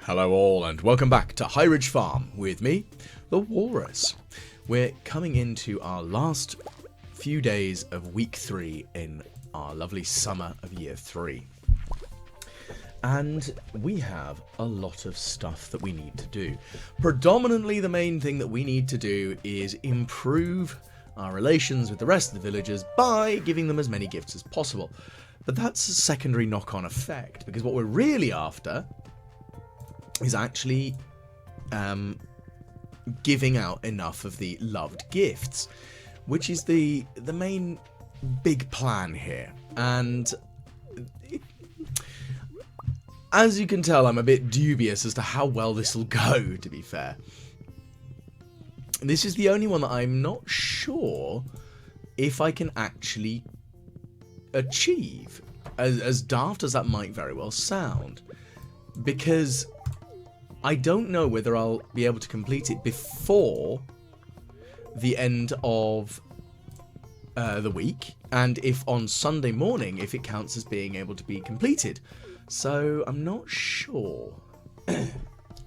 Hello all and welcome back to High Ridge Farm with me, the Walrus. We're coming into our last few days of week 3 in our lovely summer of year 3. And we have a lot of stuff that we need to do. Predominantly the main thing that we need to do is improve our relations with the rest of the villagers by giving them as many gifts as possible. But that's a secondary knock-on effect, because what we're really after is actually giving out enough of the loved gifts, which is the main big plan here. And as you can tell, I'm a bit dubious as to how well this will go, to be fair. This is the only one that I'm not sure if I can actually achieve, as daft as that might very well sound, because I don't know whether I'll be able to complete it before the end of the week, and if on Sunday morning, if it counts as being able to be completed. So I'm not sure.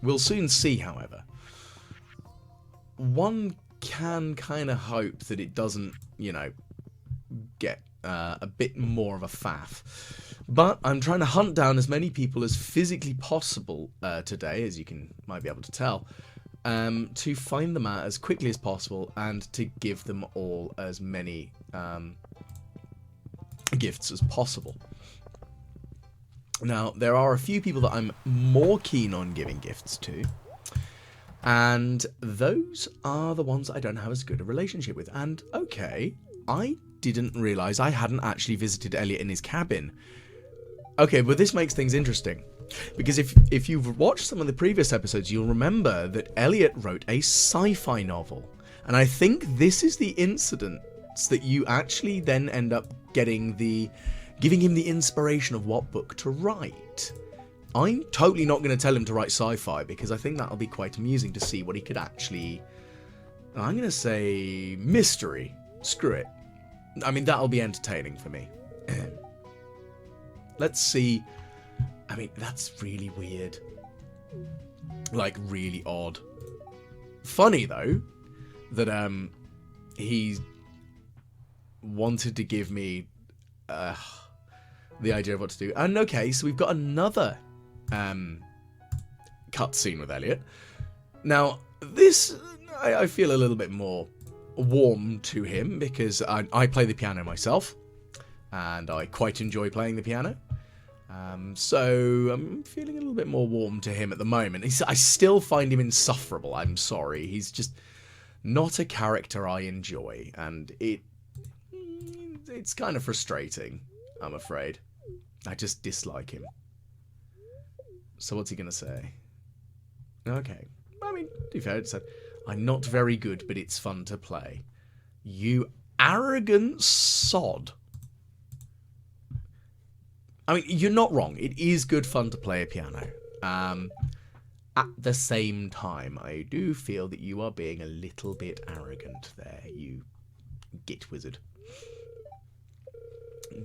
We'll soon see, however. One can kind of hope that it doesn't, you know, get a bit more of a faff. But I'm trying to hunt down as many people as physically possible today, as you might be able to tell, to find them out as quickly as possible and to give them all as many gifts as possible. Now, there are a few people that I'm more keen on giving gifts to, and those are the ones I don't have as good a relationship with. And okay, I didn't realise I hadn't actually visited Elliot in his cabin. Okay, but this makes things interesting, because if you've watched some of the previous episodes, you'll remember that Elliot wrote a sci-fi novel, and I think this is the incidents that you actually then end up giving him the inspiration of what book to write. I'm totally not going to tell him to write sci-fi, because I think that'll be quite amusing to see what he could actually... I'm going to say mystery. Screw it. I mean, that'll be entertaining for me. Let's see. I mean, that's really weird. Like, really odd. Funny, though, that he wanted to give me the idea of what to do. And okay, so we've got another cutscene with Elliot. Now, this, I feel a little bit more warm to him, because I play the piano myself, and I quite enjoy playing the piano. So I'm feeling a little bit more warm to him at the moment. I still find him insufferable, I'm sorry. He's just not a character I enjoy, and it's kind of frustrating, I'm afraid. I just dislike him. So what's he going to say? Okay. I mean, to be fair, it said, I'm not very good, but it's fun to play. You arrogant sod. I mean, you're not wrong. It is good fun to play a piano. At the same time, I do feel that you are being a little bit arrogant there, you git wizard.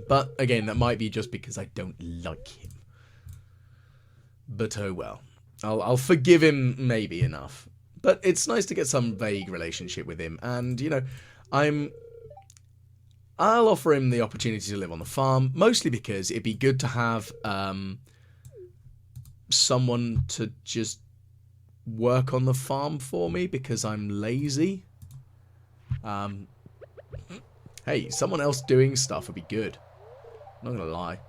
But, again, that might be just because I don't like him. But oh well. I'll forgive him maybe enough. But it's nice to get some vague relationship with him. And, you know, I'll offer him the opportunity to live on the farm, mostly because it'd be good to have someone to just work on the farm for me, because I'm lazy. Hey, someone else doing stuff would be good. I'm not gonna lie.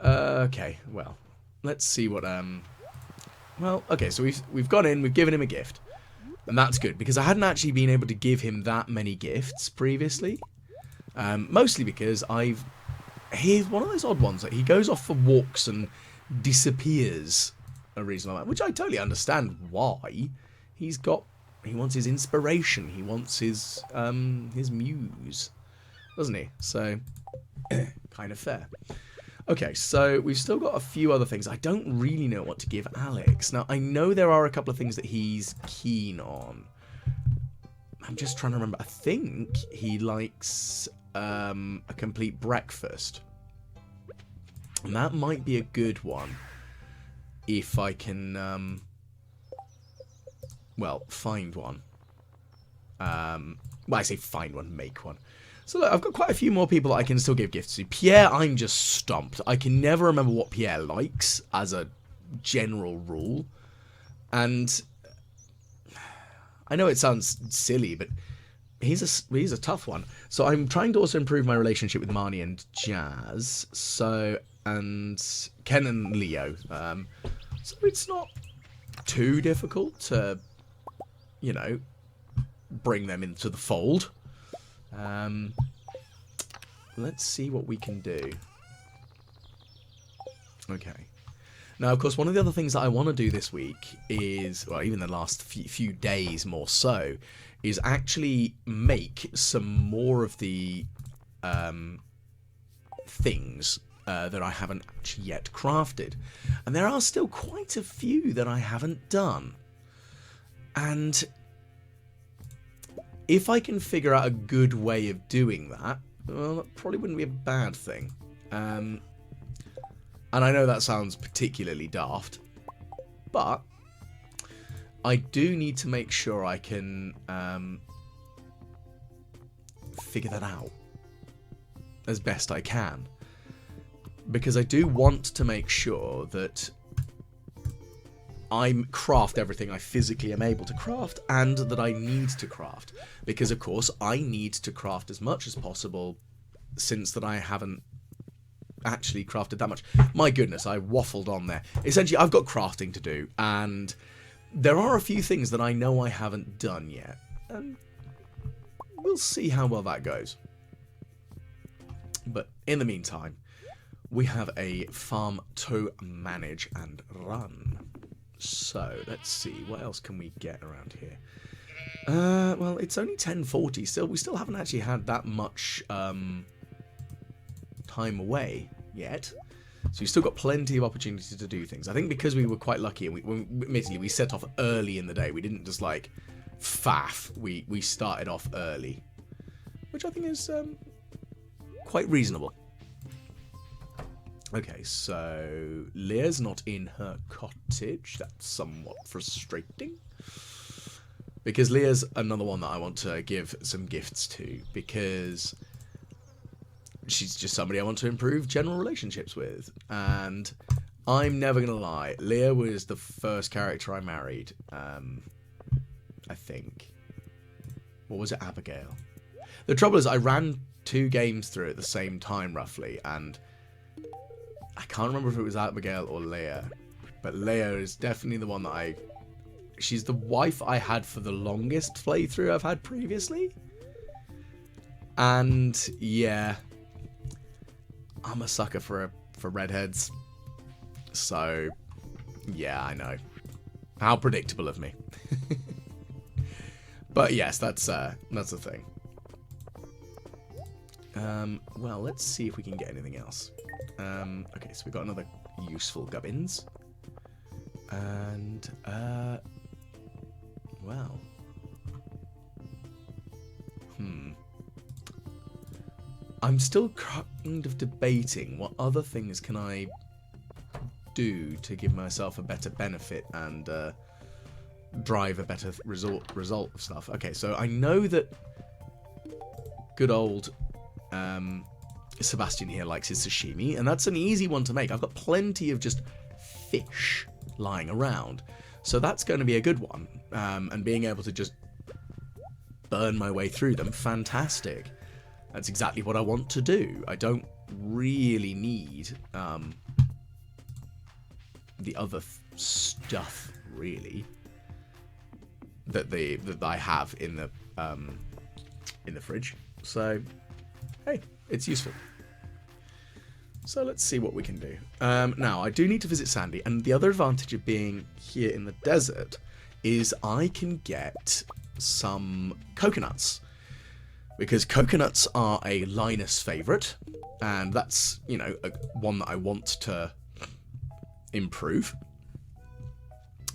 Okay, well, let's see what well, okay, so we've gone in, we've given him a gift, and that's good, because I hadn't actually been able to give him that many gifts previously. Mostly because he's one of those odd ones that he goes off for walks and disappears a reasonable amount, which I totally understand why. He wants his inspiration, he wants his muse, doesn't he? So, kind of fair. Okay, so we've still got a few other things. I don't really know what to give Alex. Now, I know there are a couple of things that he's keen on. I'm just trying to remember. I think he likes a complete breakfast. And that might be a good one. if I can, well, find one. Well, I say find one, make one. So look, I've got quite a few more people that I can still give gifts to. Pierre, I'm just stumped. I can never remember what Pierre likes as a general rule. And I know it sounds silly, but he's a tough one. So I'm trying to also improve my relationship with Marnie and Jazz. So, and Ken and Leo. So it's not too difficult to, you know, bring them into the fold. Let's see what we can do. Okay. Now, of course, one of the other things that I want to do this week is, well, even the last few days more so, is actually make some more of the things that I haven't actually yet crafted. And there are still quite a few that I haven't done. And if I can figure out a good way of doing that, well, that probably wouldn't be a bad thing. And I know that sounds particularly daft, but I do need to make sure I can figure that out as best I can. Because I do want to make sure that I craft everything I physically am able to craft and that I need to craft. Because, of course, I need to craft as much as possible since that I haven't actually crafted that much. My goodness, I waffled on there. Essentially, I've got crafting to do, and there are a few things that I know I haven't done yet. And we'll see how well that goes. But in the meantime, we have a farm to manage and run. So, let's see, what else can we get around here? Well, it's only 10:40 still. We still haven't actually had that much time away yet. So we've still got plenty of opportunity to do things. I think because we were quite lucky, and admittedly, we set off early in the day. We didn't just, like, faff. We started off early, which I think is quite reasonable. Okay, so Leah's not in her cottage. That's somewhat frustrating. Because Leah's another one that I want to give some gifts to. Because she's just somebody I want to improve general relationships with. And I'm never going to lie. Leah was the first character I married. I think. Or was it Abigail? The trouble is I ran 2 games through at the same time, roughly. And I can't remember if it was Abigail or Leah, but Leah is definitely the one that she's the wife I had for the longest playthrough I've had previously. And yeah, I'm a sucker for redheads. So yeah, I know. How predictable of me. But yes, that's the thing. Well, let's see if we can get anything else. Okay, so we've got another useful gubbins. And, well. I'm still kind of debating what other things can I do to give myself a better benefit and, drive a better result of stuff. Okay, so I know that good old, Sebastian here likes his sashimi, and that's an easy one to make. I've got plenty of just fish lying around, so that's going to be a good one. And being able to just burn my way through them, fantastic. That's exactly what I want to do. I don't really need the other stuff really that I have in the fridge. So hey, it's useful. So let's see what we can do. Now, I do need to visit Sandy, and the other advantage of being here in the desert is I can get some coconuts. Because coconuts are a Linus favourite, and that's, you know, one that I want to improve.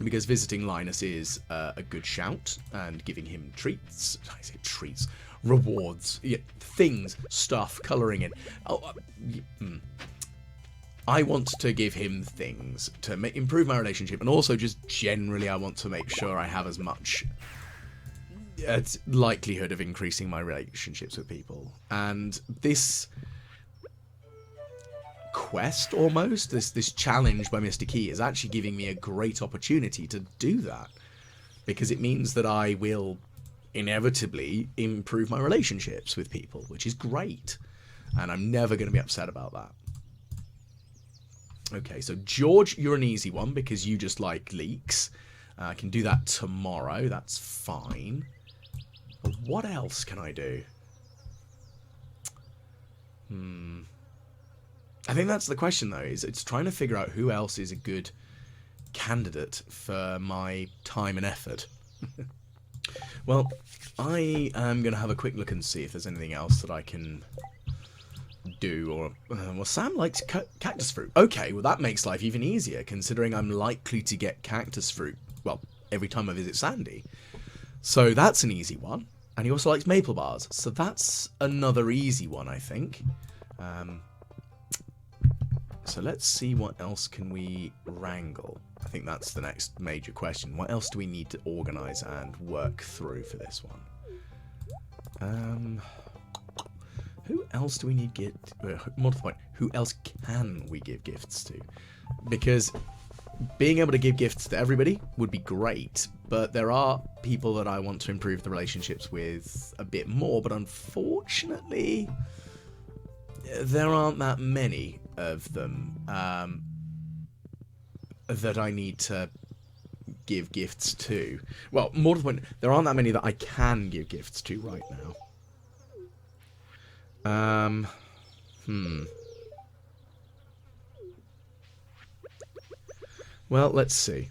Because visiting Linus is a good shout, and giving him treats. I say treats. Rewards, yeah, things, stuff, colouring in. I want to give him things to improve my relationship, and also just generally I want to make sure I have as much likelihood of increasing my relationships with people. And this quest, almost, this challenge by Mr. Key is actually giving me a great opportunity to do that, because it means that I will inevitably improve my relationships with people, which is great, and I'm never going to be upset about that. Okay, so George, you're an easy one because you just like leeks. I can do that tomorrow, that's fine. But what else can I do? I think that's the question, though, is it's trying to figure out who else is a good candidate for my time and effort. Well, I am going to have a quick look and see if there's anything else that I can do. Or well, Sam likes cactus fruit. Okay, well, that makes life even easier, considering I'm likely to get cactus fruit, well, every time I visit Sandy. So that's an easy one. And he also likes maple bars. So that's another easy one, I think. So let's see what else can we wrangle. I think that's the next major question. What else do we need to organise and work through for this one? Who else do we need more to the point, who else can we give gifts to? Because being able to give gifts to everybody would be great, but there are people that I want to improve the relationships with a bit more, but unfortunately there aren't that many of them that I need to give gifts to. Well, more to the point, there aren't that many that I can give gifts to right now. Well, let's see.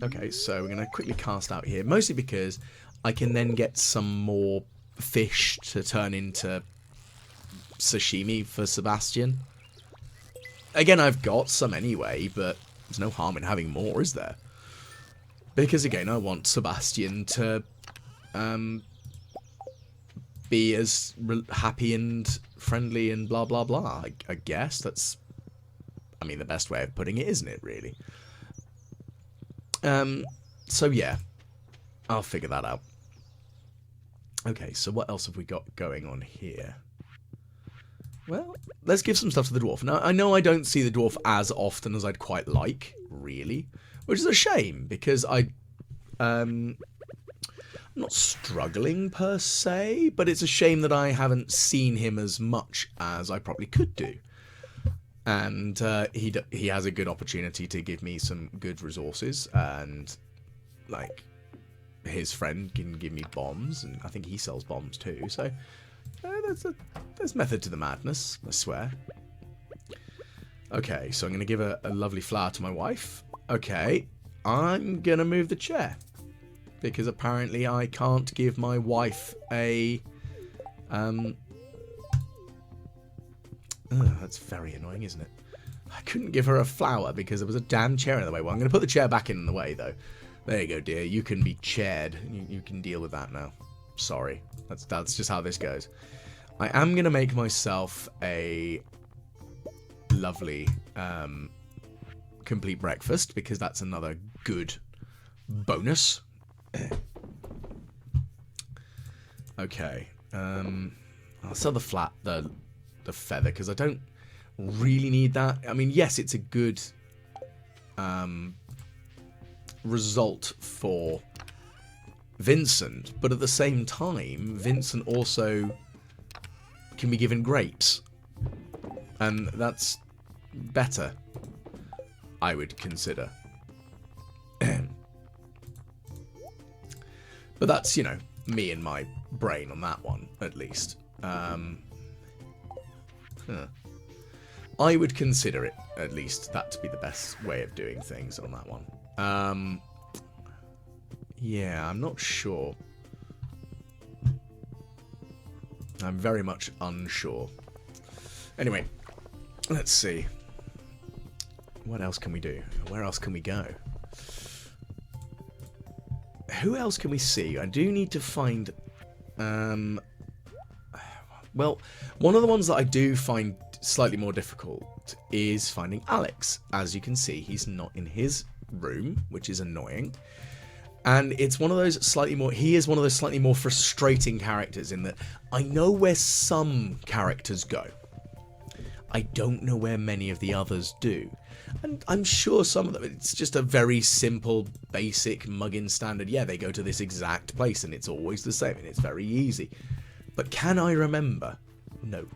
Okay, so we're going to quickly cast out here, mostly because I can then get some more fish to turn into sashimi for Sebastian. Again, I've got some anyway, but there's no harm in having more, is there? Because again, I want Sebastian to be as happy and friendly and blah blah blah. I guess that's, I mean, the best way of putting it, isn't it, really? So yeah, I'll figure that out. Okay, so what else have we got going on here? Well, let's give some stuff to the dwarf. Now, I know I don't see the dwarf as often as I'd quite like, really, which is a shame, because I'm not struggling per se, but it's a shame that I haven't seen him as much as I probably could do. And he has a good opportunity to give me some good resources, and like his friend can give me bombs, and I think he sells bombs too. So there's method to the madness, I swear. Okay, so I'm going to give a lovely flower to my wife. Okay, I'm going to move the chair, because apparently I can't give my wife a that's very annoying, isn't it? I couldn't give her a flower because there was a damn chair in the way. Well, I'm going to put the chair back in the way, though. There you go, dear. You can be chaired. You can deal with that now. Sorry. That's just how this goes. I am going to make myself a lovely complete breakfast, because that's another good bonus. Okay. I'll sell the feather, because I don't really need that. I mean, yes, it's a good result for Vincent, but at the same time, Vincent also can be given grapes, and that's better, I would consider. But that's, you know, me and my brain on that one, at least. I would consider it, at least, that to be the best way of doing things on that one. Yeah, I'm not sure. I'm very much unsure. Anyway, let's see. What else can we do? Where else can we go? Who else can we see? I do need to find... well, one of the ones that I do find slightly more difficult is finding Alex. As you can see, he's not in his room, which is annoying. And it's one of those slightly more... He is one of those slightly more frustrating characters in that I know where some characters go. I don't know where many of the others do. And I'm sure some of them, it's just a very simple, basic mugging standard. Yeah, they go to this exact place and it's always the same and it's very easy. But can I remember? No.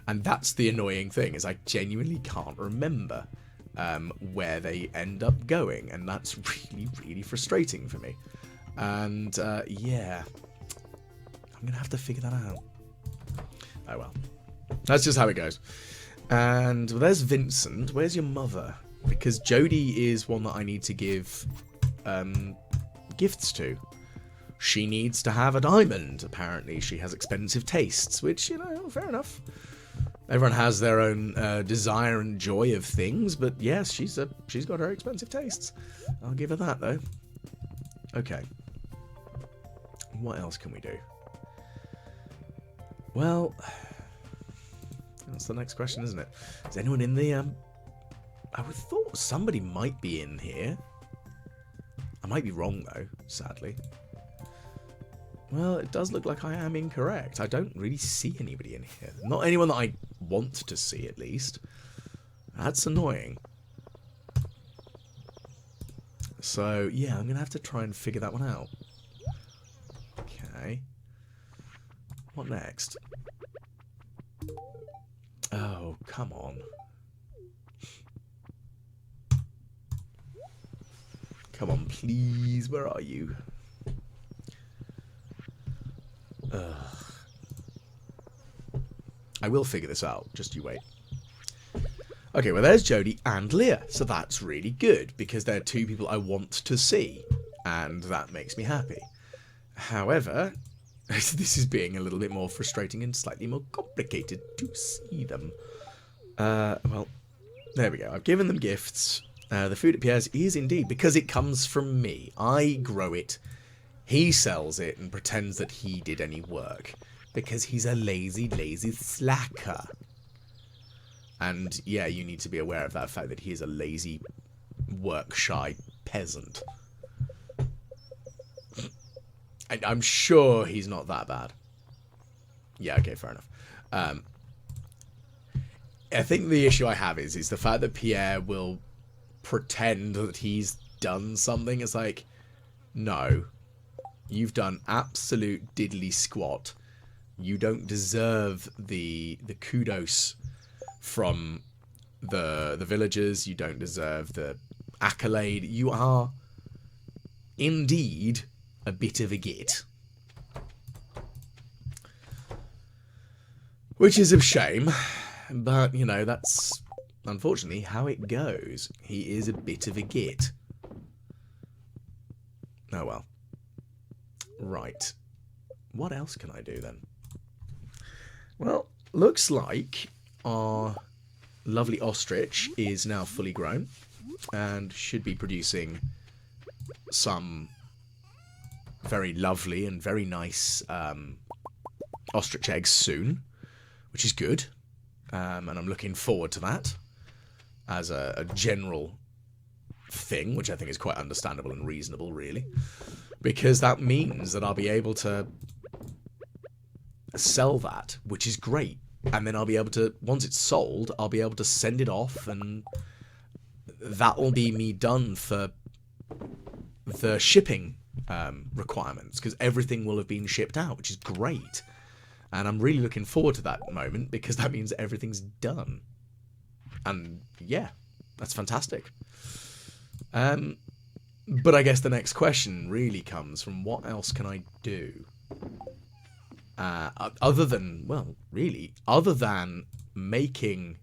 And that's the annoying thing, is I genuinely can't remember where they end up going. And that's really, really frustrating for me. And yeah, I'm going to have to figure that out. Oh well. That's just how it goes. And well, there's Vincent. Where's your mother? Because Jodie is one that I need to give gifts to. She needs to have a diamond. Apparently, she has expensive tastes, which, you know, fair enough. Everyone has their own desire and joy of things, but yes, she's got her expensive tastes. I'll give her that though. Okay. What else can we do? Well, that's the next question, isn't it? Is anyone in the, I would have thought somebody might be in here. I might be wrong, though, sadly. Well, it does look like I am incorrect. I don't really see anybody in here. Not anyone that I want to see, at least. That's annoying. So, yeah, I'm going to have to try and figure that one out. Okay. What next? Oh, come on. Come on, please. Where are you? Ugh. I will figure this out. Just you wait. Okay, well, there's Jodie and Leah. So that's really good, because they're two people I want to see. And that makes me happy. However, this is being a little bit more frustrating and slightly more complicated to see them. Well, there we go. I've given them gifts. The food at Pierre's is indeed, because it comes from me. I grow it. He sells it and pretends that he did any work. Because he's a lazy, lazy slacker. And yeah, you need to be aware of that fact that he is a lazy, work-shy peasant. And I'm sure he's not that bad. Yeah, okay, fair enough. I think the issue I have is the fact that Pierre will pretend that he's done something. It's like, no, you've done absolute diddly squat. You don't deserve the kudos from the villagers. You don't deserve the accolade. You are indeed a bit of a git. Which is a shame, but, you know, that's unfortunately how it goes. He is a bit of a git. Oh well. Right. What else can I do then? Well, looks like our lovely ostrich is now fully grown and should be producing some very lovely and very nice ostrich eggs soon, which is good. And I'm looking forward to that as a general thing, which I think is quite understandable and reasonable, really. Because that means that I'll be able to sell that, which is great. And then I'll be able to, once it's sold, I'll be able to send it off, and that'll be me done for the shipping requirements, because everything will have been shipped out, which is great. And I'm really looking forward to that moment, because that means everything's done. And yeah, that's fantastic. But I guess the next question really comes from, what else can I do? Other than, well, really, other than making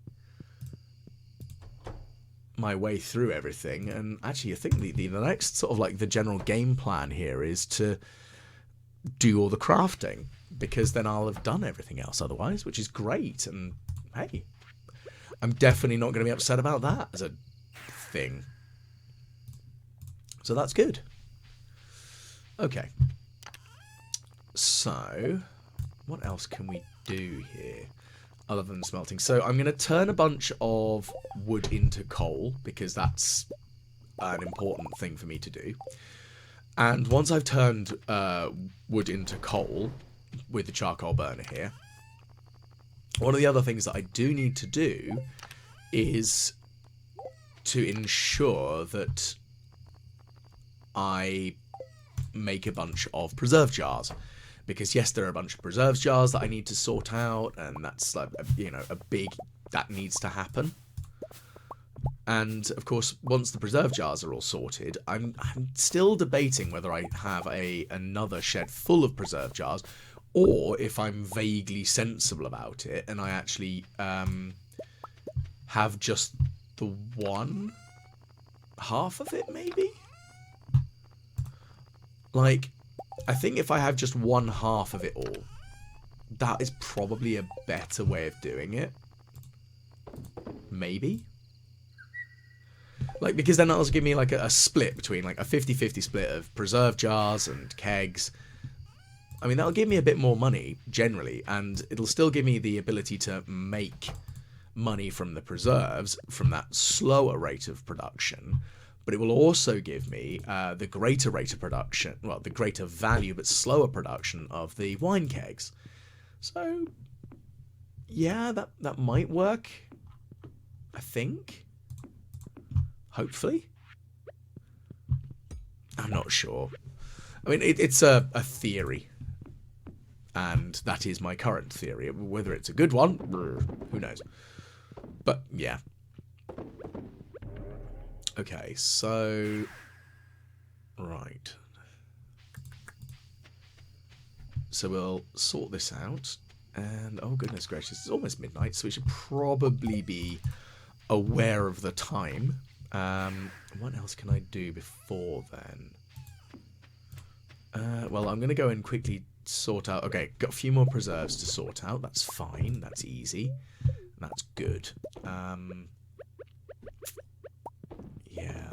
my way through everything. And actually, I think the next sort of like the general game plan here is to do all the crafting, because then I'll have done everything else otherwise, which is great. And hey, I'm definitely not going to be upset about that as a thing. So that's good. Okay. So, what else can we do here? other than smelting. So I'm going to turn a bunch of wood into coal, because that's an important thing for me to do. And once I've turned wood into coal with the charcoal burner here, one of the other things that I do need to do is to ensure that I make a bunch of preserve jars. Because yes, there are a bunch of preserve jars that I need to sort out, and that's like, you know, a big, that needs to happen. And of course, once the preserve jars are all sorted, I'm still debating whether I have another shed full of preserve jars, or if I'm vaguely sensible about it and I actually have just the one half of it, maybe? Like, I think if I have just one half of it all, that is probably a better way of doing it. Maybe? Like, because then that'll give me like a split between like a 50-50 split of preserve jars and kegs. I mean, that'll give me a bit more money generally, and it'll still give me the ability to make money from the preserves from that slower rate of production. But it will also give me the greater rate of production, well, the greater value but slower production of the wine kegs. So, yeah, that might work, I think. Hopefully. I'm not sure. I mean, it's a theory. And that is my current theory. Whether it's a good one, who knows. But, yeah. Okay, so... Right. So we'll sort this out. And, oh goodness gracious, it's almost midnight, so we should probably be aware of the time. What else can I do before then? Well, I'm going to go and quickly sort out... Okay, got a few more preserves to sort out. That's fine. That's easy. That's good. Yeah.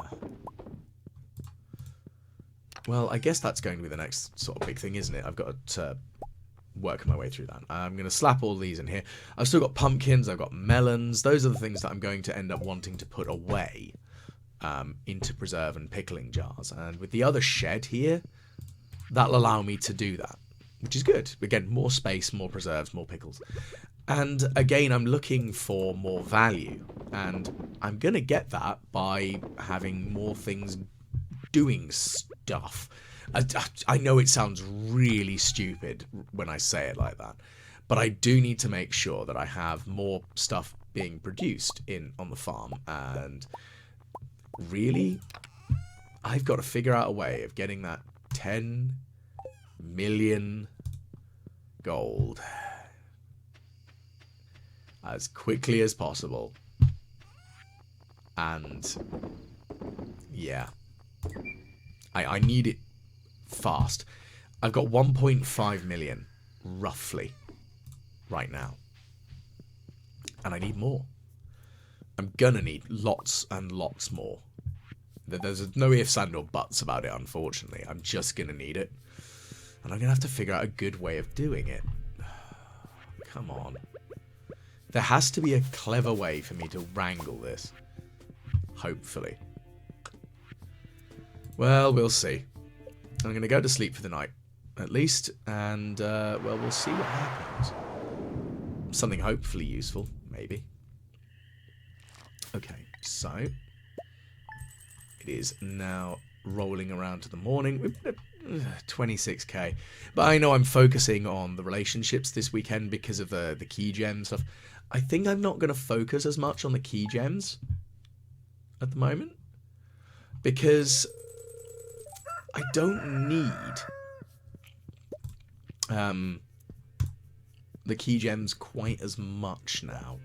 Well, I guess that's going to be the next sort of big thing, isn't it? I've got to work my way through that. I'm going to slap all these in here. I've still got pumpkins. I've got melons. Those are the things that I'm going to end up wanting to put away into preserve and pickling jars. And with the other shed here, that'll allow me to do that, which is good. Again, more space, more preserves, more pickles. And again, I'm looking for more value. And I'm going to get that by having more things doing stuff. I know it sounds really stupid when I say it like that, but I do need to make sure that I have more stuff being produced on the farm. And really, I've got to figure out a way of getting that 10 million gold as quickly as possible. And yeah, I need it fast. I've got 1.5 million roughly right now, and I need more. I'm gonna need lots and lots more. There's no ifs and or buts about it, unfortunately. I'm just gonna need it, and I'm gonna have to figure out a good way of doing it. Come on. There has to be a clever way for me to wrangle this. Hopefully. Well, we'll see. I'm going to go to sleep for the night, at least, and, well, we'll see what happens. Something hopefully useful, maybe. Okay, so it is now rolling around to the morning. We've got 26k, but I know I'm focusing on the relationships this weekend because of the key gem stuff. I think I'm not going to focus as much on the key gems at the moment, because I don't need the key gems quite as much now,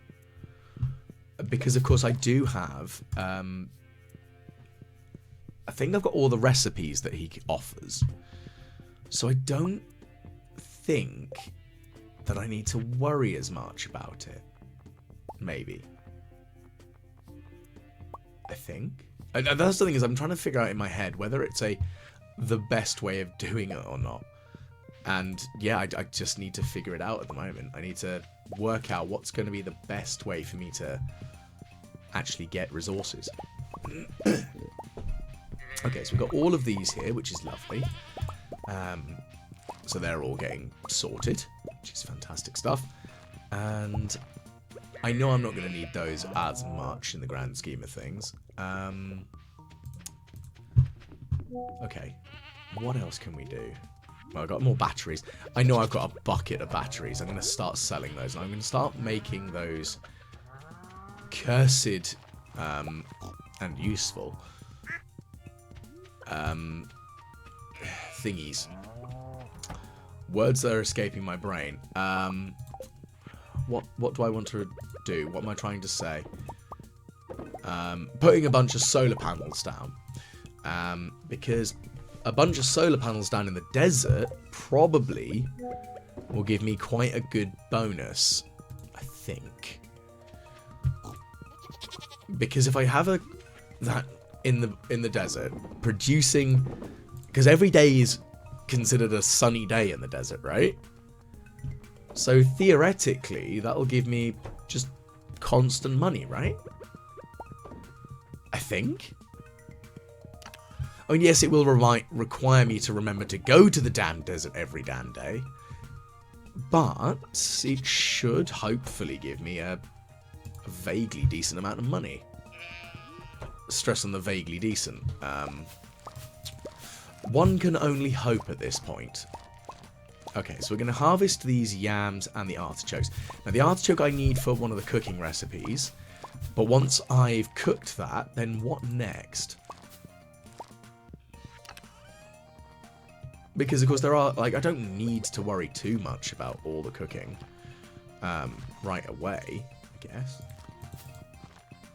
because of course I do have I think I've got all the recipes that he offers, so I don't think that I need to worry as much about it. Maybe. I think. And that's the thing, is I'm trying to figure out in my head whether it's the best way of doing it or not. And yeah, I just need to figure it out at the moment. I need to work out what's going to be the best way for me to actually get resources. Okay, so we've got all of these here, which is lovely. So they're all getting sorted, which is fantastic stuff. And I know I'm not going to need those as much in the grand scheme of things. Okay, what else can we do? Well, I've got more batteries. I know I've got a bucket of batteries. I'm going to start selling those. And I'm going to start making those cursed and useful thingies. Words that are escaping my brain. What do I want to do? What am I trying to say? Putting a bunch of solar panels down. Because a bunch of solar panels down in the desert probably will give me quite a good bonus, I think. Because if I have that in the desert, producing, because every day is considered a sunny day in the desert, right? So theoretically, that'll give me just constant money, right? I think. I mean, yes, it will require me to remember to go to the damn desert every damn day. But it should hopefully give me a vaguely decent amount of money. Stress on the vaguely decent. One can only hope at this point. Okay, so we're going to harvest these yams and the artichokes. Now, the artichoke I need for one of the cooking recipes. But once I've cooked that, then what next? Because, of course, there are, like, I don't need to worry too much about all the cooking right away, I guess.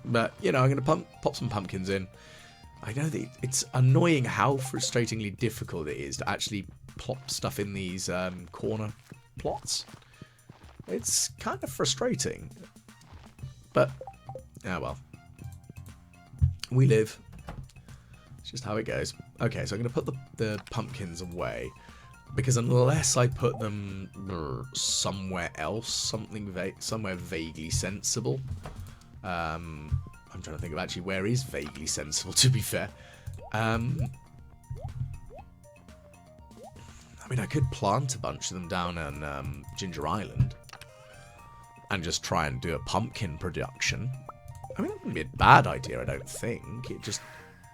But, you know, I'm going to pop some pumpkins in. I know that it's annoying how frustratingly difficult it is to actually plop stuff in these corner plots. It's kind of frustrating. But, well. We live. It's just how it goes. Okay, so I'm going to put the pumpkins away. Because unless I put them somewhere else, somewhere vaguely sensible. I'm trying to think of actually where is vaguely sensible, to be fair. I mean, I could plant a bunch of them down on Ginger Island. And just try and do a pumpkin production. I mean, that wouldn't be a bad idea, I don't think. It just...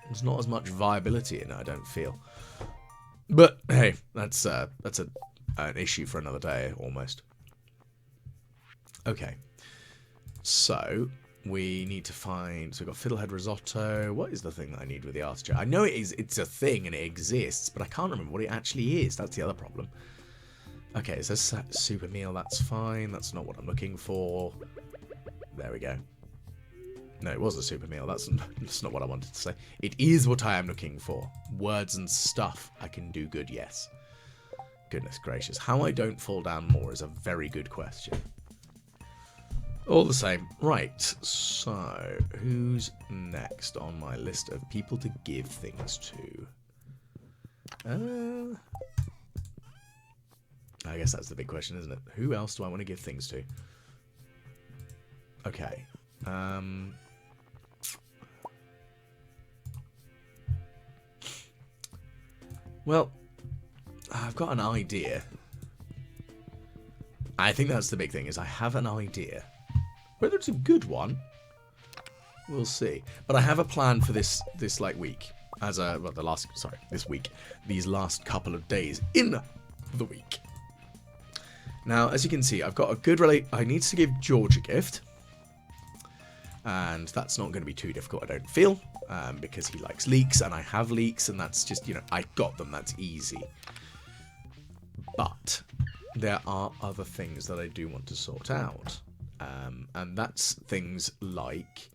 There's not as much viability in it, I don't feel. But, hey, that's an issue for another day, almost. Okay. So, we need to find... So, we've got fiddlehead risotto. What is the thing that I need with the artichoke? I know it's a thing and it exists, but I can't remember what it actually is. That's the other problem. Okay, so super meal, that's fine. That's not what I'm looking for. There we go. No, it was a super meal. That's not what I wanted to say. It is what I am looking for. Words and stuff. I can do good, yes. Goodness gracious. How I don't fall down more is a very good question. All the same. Right. So, who's next on my list of people to give things to? I guess that's the big question, isn't it? Who else do I want to give things to? Okay. Well, I've got an idea. I think that's the big thing, is I have an idea. Whether it's a good one, we'll see. But I have a plan for this like week. This week. These last couple of days in the week. Now, as you can see, I've got a good I need to give George a gift. And that's not going to be too difficult, I don't feel. Because he likes leeks, and I have leeks, and that's just, I got them, that's easy. But there are other things that I do want to sort out. And that's things like,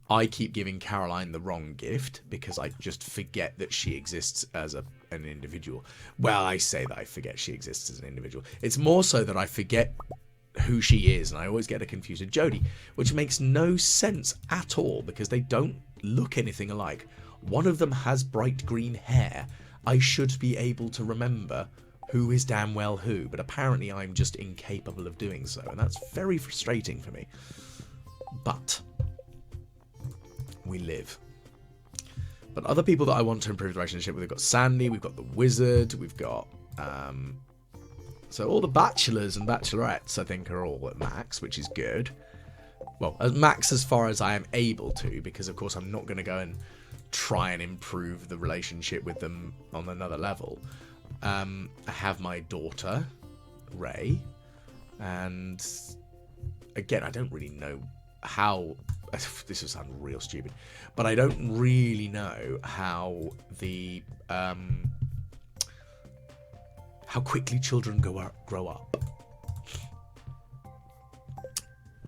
I keep giving Caroline the wrong gift, because I just forget that she exists as an individual. Well, I say that I forget she exists as an individual. It's more so that I forget who she is, and I always get her confused with Jodie, which makes no sense at all, because they don't look anything alike. One of them has bright green hair. I should be able to remember who is damn well who, but apparently I'm just incapable of doing so, and that's very frustrating for me. But we live. But other people that I want to improve the relationship with, we've got Sandy, we've got the Wizard, we've got... so all the bachelors and bachelorettes, I think, are all at max, which is good. Well, at max as far as I am able to, because of course I'm not going to go and try and improve the relationship with them on another level. I have my daughter, Ray, and again, I don't really know how... This will sound real stupid, but I don't really know how the... how quickly children grow up.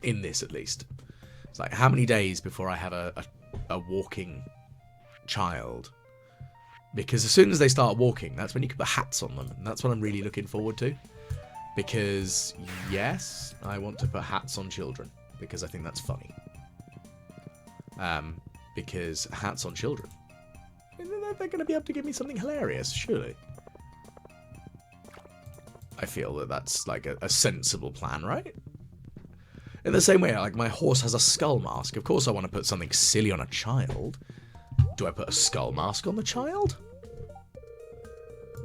In this, at least. It's like, how many days before I have a walking child? Because as soon as they start walking, that's when you can put hats on them. And that's what I'm really looking forward to. Because, yes, I want to put hats on children. Because I think that's funny. Because hats on children. They're going to be able to give me something hilarious, surely. I feel that that's like a sensible plan, right? In the same way, like my horse has a skull mask. Of course I want to put something silly on a child. Do I put a skull mask on the child?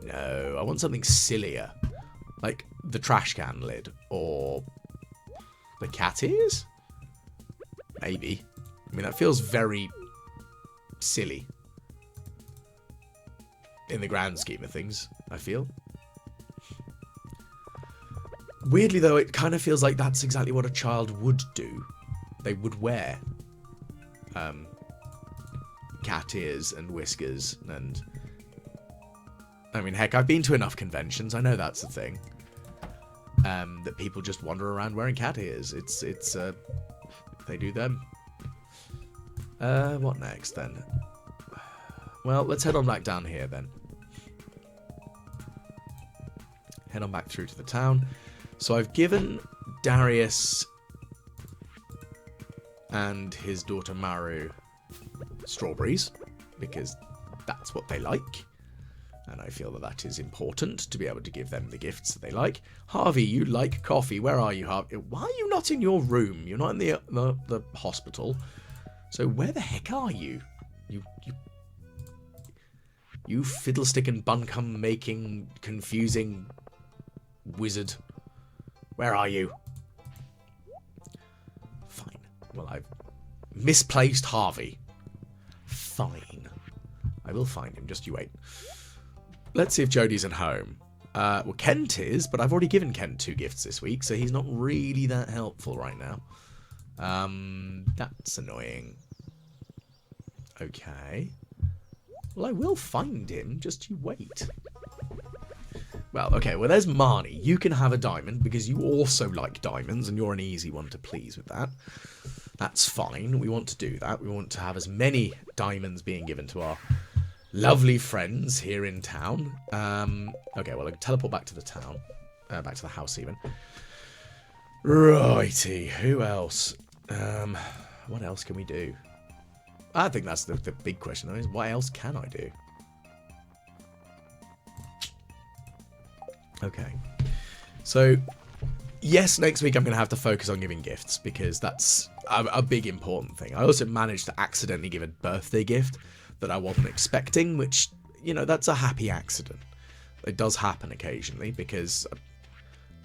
No, I want something sillier. Like the trash can lid. Or the cat ears? Maybe. I mean, that feels very silly. In the grand scheme of things, I feel. Weirdly, though, it kind of feels like that's exactly what a child would do. They would wear cat ears and whiskers and... I mean, heck, I've been to enough conventions. I know that's the thing. That people just wander around wearing cat ears. It's they do them. What next, then? Well, let's head on back down here, then. Head on back through to the town. So I've given Darius and his daughter Maru strawberries, because that's what they like. And I feel that that is important, to be able to give them the gifts that they like. Harvey, you like coffee. Where are you, Harvey? Why are you not in your room? You're not in the hospital. So where the heck are you? You fiddlestick and buncombe making, confusing wizard. Where are you? Fine. Well, I've misplaced Harvey. Fine. I will find him. Just you wait. Let's see if Jodie's at home. Well, Kent is, but I've already given Kent 2 gifts this week, so he's not really that helpful right now. That's annoying. Okay. Well, I will find him. Just you wait. Well, okay, well, there's Marnie. You can have a diamond, because you also like diamonds, and you're an easy one to please with that. That's fine. We want to do that. We want to have as many diamonds being given to our lovely friends here in town. Okay, well, I can teleport back to the town. Back to the house, even. Righty. Who else? What else can we do? I think that's the big question, though, is what else can I do? Okay. So, yes, next week I'm going to have to focus on giving gifts, because that's a big important thing. I also managed to accidentally give a birthday gift that I wasn't expecting, which, you know, that's a happy accident. It does happen occasionally, because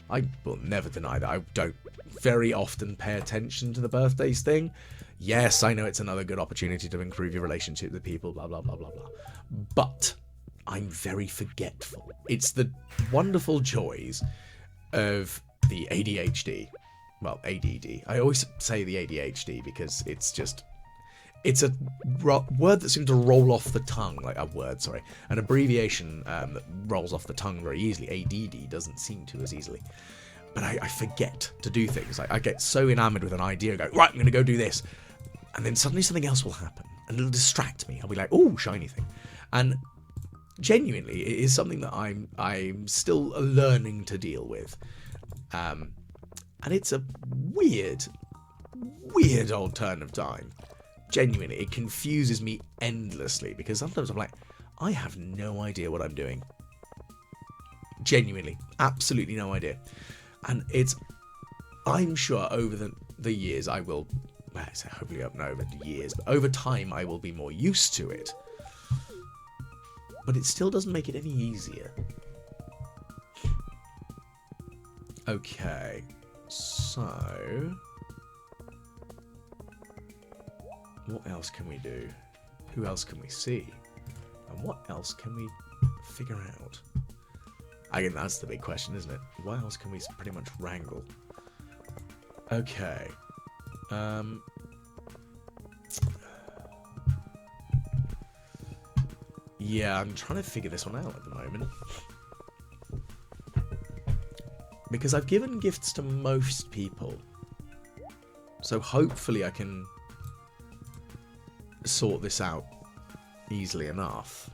I will never deny that I don't very often pay attention to the birthdays thing. Yes, I know it's another good opportunity to improve your relationship with people, blah, blah, blah, blah, blah. But I'm very forgetful. It's the wonderful joys of the ADHD. Well, ADD. I always say the ADHD because it's a word that seems to roll off the tongue, like a word, sorry, an abbreviation that rolls off the tongue very easily. ADD doesn't seem to as easily. But I forget to do things. I get so enamored with an idea, I go, right, I'm going to go do this. And then suddenly something else will happen, and it'll distract me. I'll be like, oh, shiny thing. And genuinely, it is something that I'm still learning to deal with. And it's a weird old turn of time. Genuinely, it confuses me endlessly, because sometimes I'm like, I have no idea what I'm doing. Genuinely, absolutely no idea. And I'm sure over the years I will, hopefully not over the years, but over time I will be more used to it. But it still doesn't make it any easier. Okay, so what else can we do? Who else can we see? And what else can we figure out? Again, that's the big question, isn't it? What else can we pretty much wrangle? Okay. Yeah, I'm trying to figure this one out at the moment. Because I've given gifts to most people. So hopefully I can sort this out easily enough.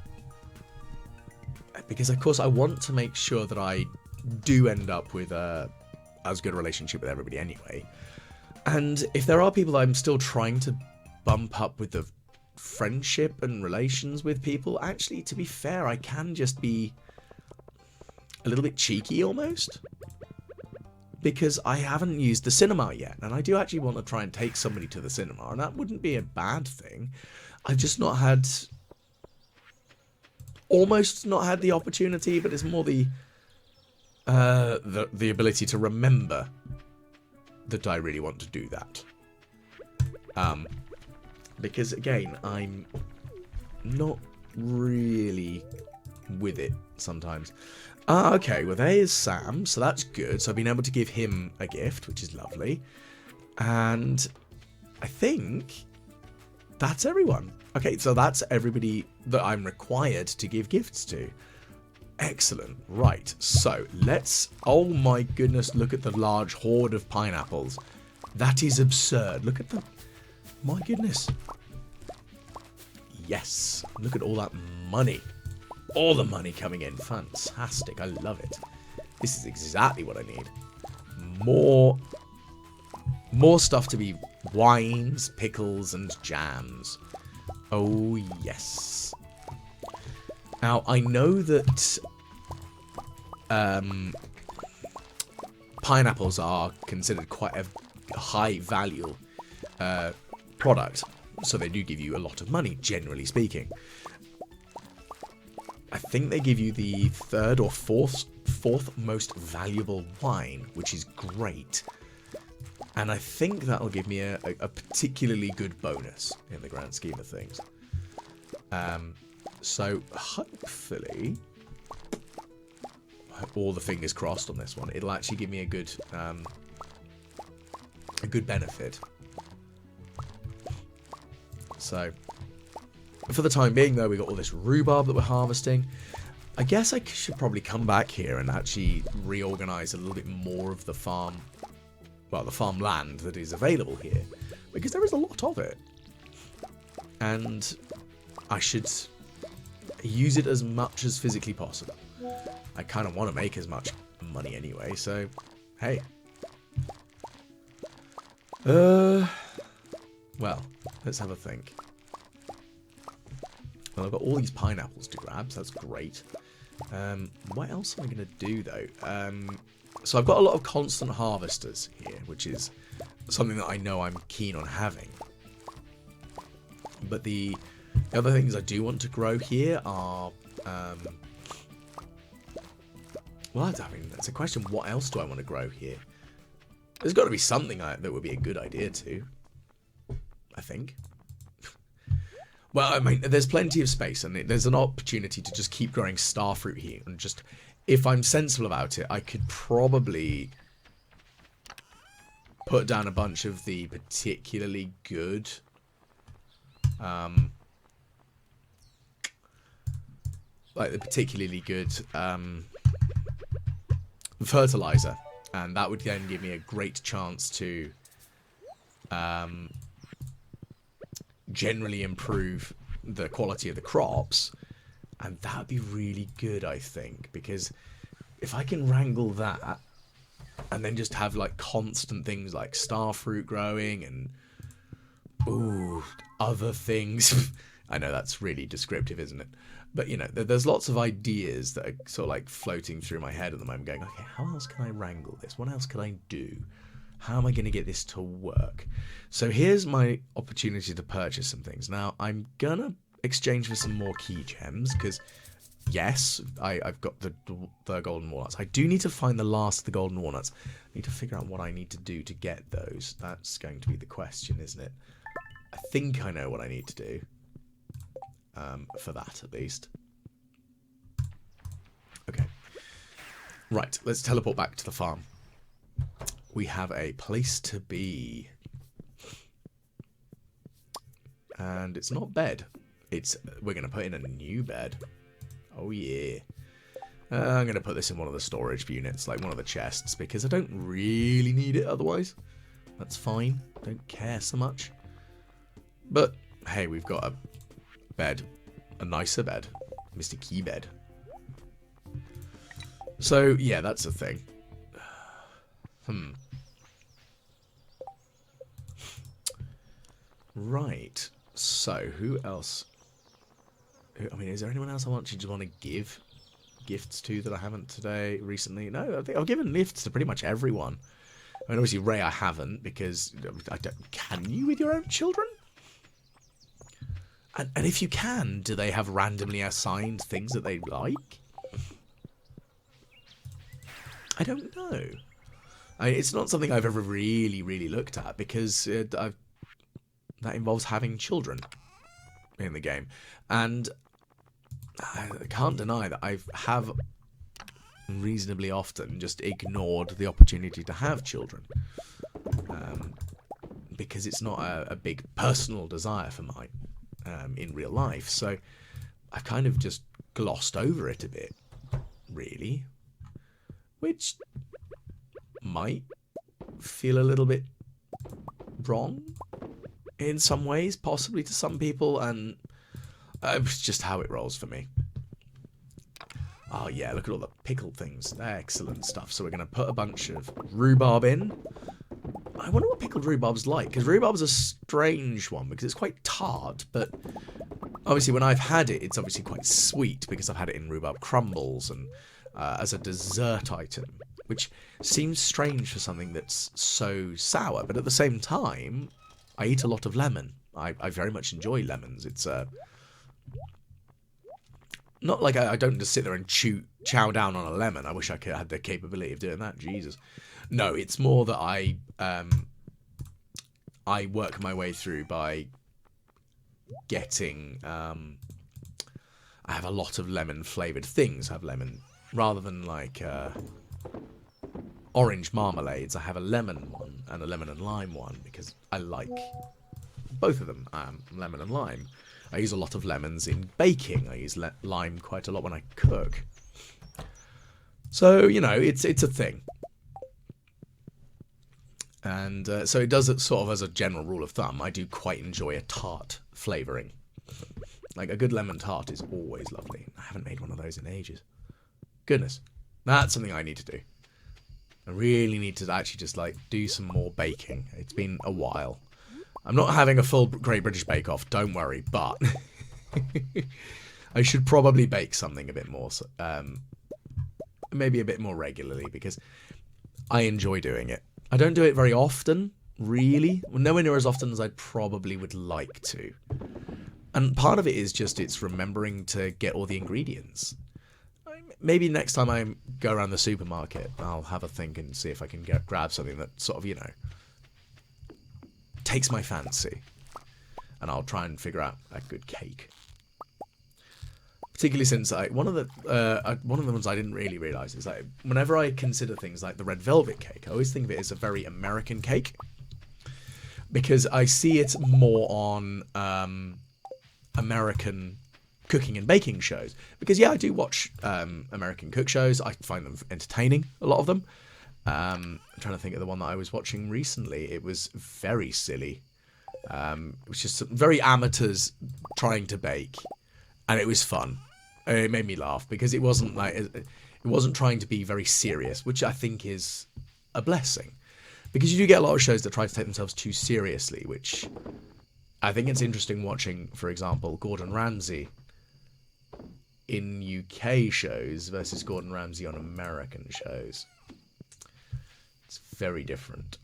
Because of course I want to make sure that I do end up with as good a relationship with everybody anyway. And if there are people that I'm still trying to bump up with the friendship and relations with people, actually, to be fair, I can just be a little bit cheeky almost. Because I haven't used the cinema yet, and I do actually want to try and take somebody to the cinema, and that wouldn't be a bad thing. I've just almost not had the opportunity, but it's more the ability to remember that I really want to do that. Because again, I'm not really with it sometimes. Okay, well there's Sam, so that's good. So I've been able to give him a gift, which is lovely. And I think that's everyone. Okay, so that's everybody that I'm required to give gifts to. Excellent. Right, so let's... Oh my goodness, look at the large horde of pineapples. That is absurd. Look at them. My goodness. Yes, look at all that money. All the money coming in. Fantastic. I love it. This is exactly what I need. More stuff to be wines, pickles, and jams. Oh, yes. Now, I know that pineapples are considered quite a high value product. So they do give you a lot of money, generally speaking. I think they give you the third or fourth most valuable wine, which is great. And I think that'll give me a particularly good bonus in the grand scheme of things. So hopefully, all the fingers crossed on this one, it'll actually give me a good benefit. So, for the time being, though, we got all this rhubarb that we're harvesting. I guess I should probably come back here and actually reorganize a little bit more of the farm, well, the farmland that is available here, because there is a lot of it. And I should use it as much as physically possible. I kind of want to make as much money anyway, so, hey. Well, let's have a think. Well, I've got all these pineapples to grab, so that's great. What else am I going to do, though? So I've got a lot of constant harvesters here, which is something that I know I'm keen on having. But the other things I do want to grow here are... well, I mean, that's a question. What else do I want to grow here? There's got to be something that would be a good idea too. I think. Well, I mean, there's plenty of space, and there's an opportunity to just keep growing starfruit here. And just, if I'm sensible about it, I could probably put down a bunch of the particularly good... like the particularly good fertilizer. And that would then give me a great chance to... generally improve the quality of the crops, and that would be really good, I think, because if I can wrangle that and then just have like constant things like starfruit growing and other things I know that's really descriptive, isn't it? But, you know, there's lots of ideas that are sort of like floating through my head at the moment going, okay, how else can I wrangle this? What else can I do? How am I going to get this to work? So here's my opportunity to purchase some things. Now, I'm going to exchange for some more key gems because, yes, I've got the golden walnuts. I do need to find the last of the golden walnuts. I need to figure out what I need to do to get those. That's going to be the question, isn't it? I think I know what I need to do. For that, at least. Okay. Right, let's teleport back to the farm. We have a place to be. And it's not bed. We're going to put in a new bed. Oh, yeah. I'm going to put this in one of the storage units, like one of the chests, because I don't really need it otherwise. That's fine. Don't care so much. But, hey, we've got a bed. A nicer bed. Mr. Key bed. So, yeah, that's a thing. Right. So, who else? I mean, is there anyone else I want to give gifts to that I haven't today, recently? No, I think I've given gifts to pretty much everyone. I mean, obviously, Ray I haven't, because I don't... Can you with your own children? And if you can, do they have randomly assigned things that they like? I don't know. It's not something I've ever really, really looked at, because that involves having children in the game. And I can't deny that I have reasonably often just ignored the opportunity to have children. Because it's not a big personal desire for mine. In real life, so I've kind of just glossed over it a bit, really, which might feel a little bit wrong in some ways, possibly to some people, and it's just how it rolls for me. Oh yeah, look at all the pickled things. Excellent stuff. So we're going to put a bunch of rhubarb in. I wonder what pickled rhubarb's like, because rhubarb's a strange one, because it's quite tart, but obviously when I've had it, it's obviously quite sweet, because I've had it in rhubarb crumbles and as a dessert item, which seems strange for something that's so sour, but at the same time, I eat a lot of lemon. I very much enjoy lemons. It's not like I don't just sit there and chow down on a lemon. I wish I had the capability of doing that. Jesus. No, it's more that I work my way through by getting... I have a lot of lemon-flavoured things have lemon. Rather than, like, orange marmalades, I have a lemon one and a lemon and lime one, because I like both of them, lemon and lime. I use a lot of lemons in baking. I use lime quite a lot when I cook. So, you know, it's a thing. And so it does it sort of as a general rule of thumb. I do quite enjoy a tart flavouring. Like a good lemon tart is always lovely. I haven't made one of those in ages. Goodness. That's something I need to do. I really need to actually just like do some more baking. It's been a while. I'm not having a full Great British Bake Off, don't worry, but I should probably bake something a bit more, maybe a bit more regularly, because I enjoy doing it. I don't do it very often, really. Well, nowhere near as often as I probably would like to. And part of it is just it's remembering to get all the ingredients. Maybe next time I go around the supermarket, I'll have a think and see if I can grab something that sort of, you know, takes my fancy. And I'll try and figure out a good cake. Particularly since one of the ones I didn't really realise is that whenever I consider things like the red velvet cake, I always think of it as a very American cake, because I see it more on American cooking and baking shows. Because yeah, I do watch American cook shows. I find them entertaining, a lot of them. I'm trying to think of the one that I was watching recently. It was very silly. It was just very amateurs trying to bake. And it was fun. It made me laugh because it wasn't trying to be very serious, which I think is a blessing. Because you do get a lot of shows that try to take themselves too seriously, which I think it's interesting watching, for example, Gordon Ramsay in UK shows versus Gordon Ramsay on American shows. It's very different.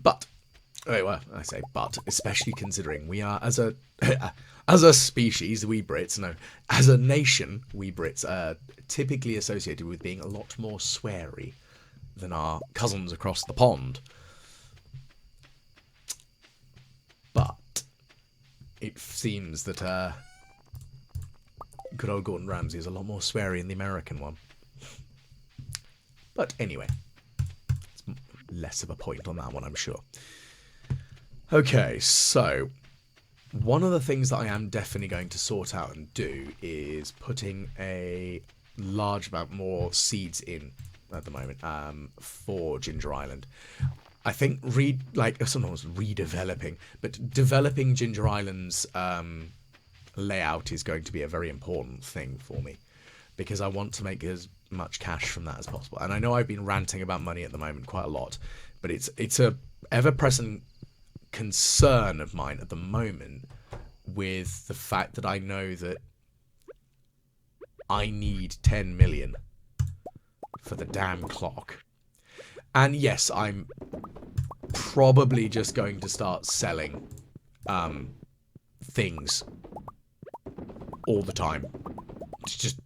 But, well, I say but, especially considering we are, as a species, we Brits, no, as a nation, we Brits are typically associated with being a lot more sweary than our cousins across the pond. But it seems that good old Gordon Ramsay is a lot more sweary in the American one. But anyway, it's less of a point on that one, I'm sure. Okay, so one of the things that I am definitely going to sort out and do is putting a large amount more seeds in at the moment for Ginger Island. I think sometimes redeveloping, but developing Ginger Island's layout is going to be a very important thing for me, because I want to make as much cash from that as possible. And I know I've been ranting about money at the moment quite a lot, but it's a ever-present concern of mine at the moment, with the fact that I know that I need 10 million for the damn clock. And yes, I'm probably just going to start selling things all the time. It's just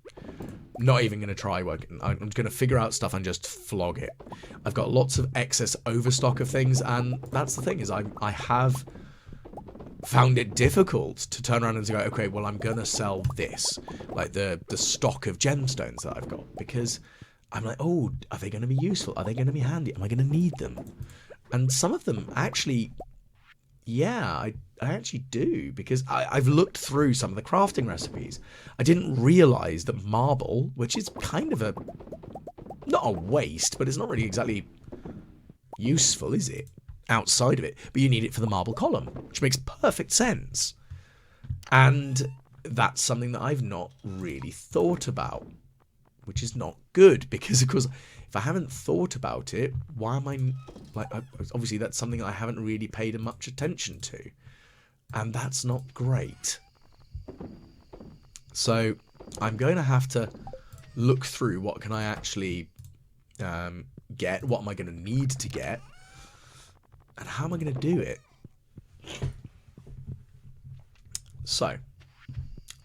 not even going to try working. I'm going to figure out stuff and just flog it. I've got lots of excess overstock of things, and that's the thing, is I have found it difficult to turn around and go, okay, well, I'm going to sell this, like the stock of gemstones that I've got, because I'm like, oh, are they going to be useful? Are they going to be handy? Am I going to need them? And some of them actually, yeah, I actually do, because I've looked through some of the crafting recipes. I didn't realise that marble, which is kind of not a waste, but it's not really exactly useful, is it? Outside of it. But you need it for the marble column, which makes perfect sense. And that's something that I've not really thought about, which is not good, because, of course, if I haven't thought about it, why am I, obviously that's something I haven't really paid much attention to. And that's not great. So I'm going to have to look through what can I actually get, what am I going to need to get, and how am I going to do it. So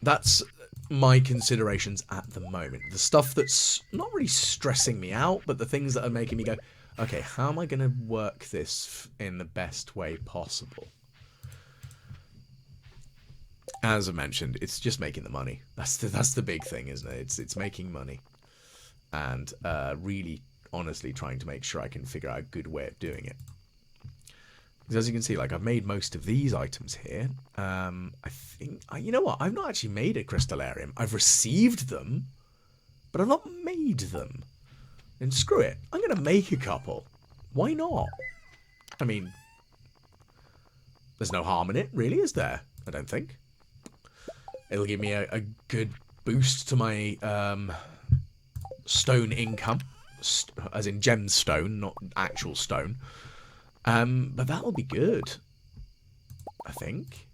that's my considerations at the moment. The stuff that's not really stressing me out, but the things that are making me go, okay, how am I going to work this in the best way possible? As I mentioned, it's just making the money. That's the big thing, isn't it? It's making money, and really, honestly, trying to make sure I can figure out a good way of doing it. Because as you can see, like, I've made most of these items here. I think, you know what? I've not actually made a crystallarium. I've received them, but I've not made them. And screw it, I'm going to make a couple. Why not? I mean, there's no harm in it, really, is there? I don't think. It'll give me a good boost to my stone income, as in gemstone, not actual stone. But that'll be good, I think.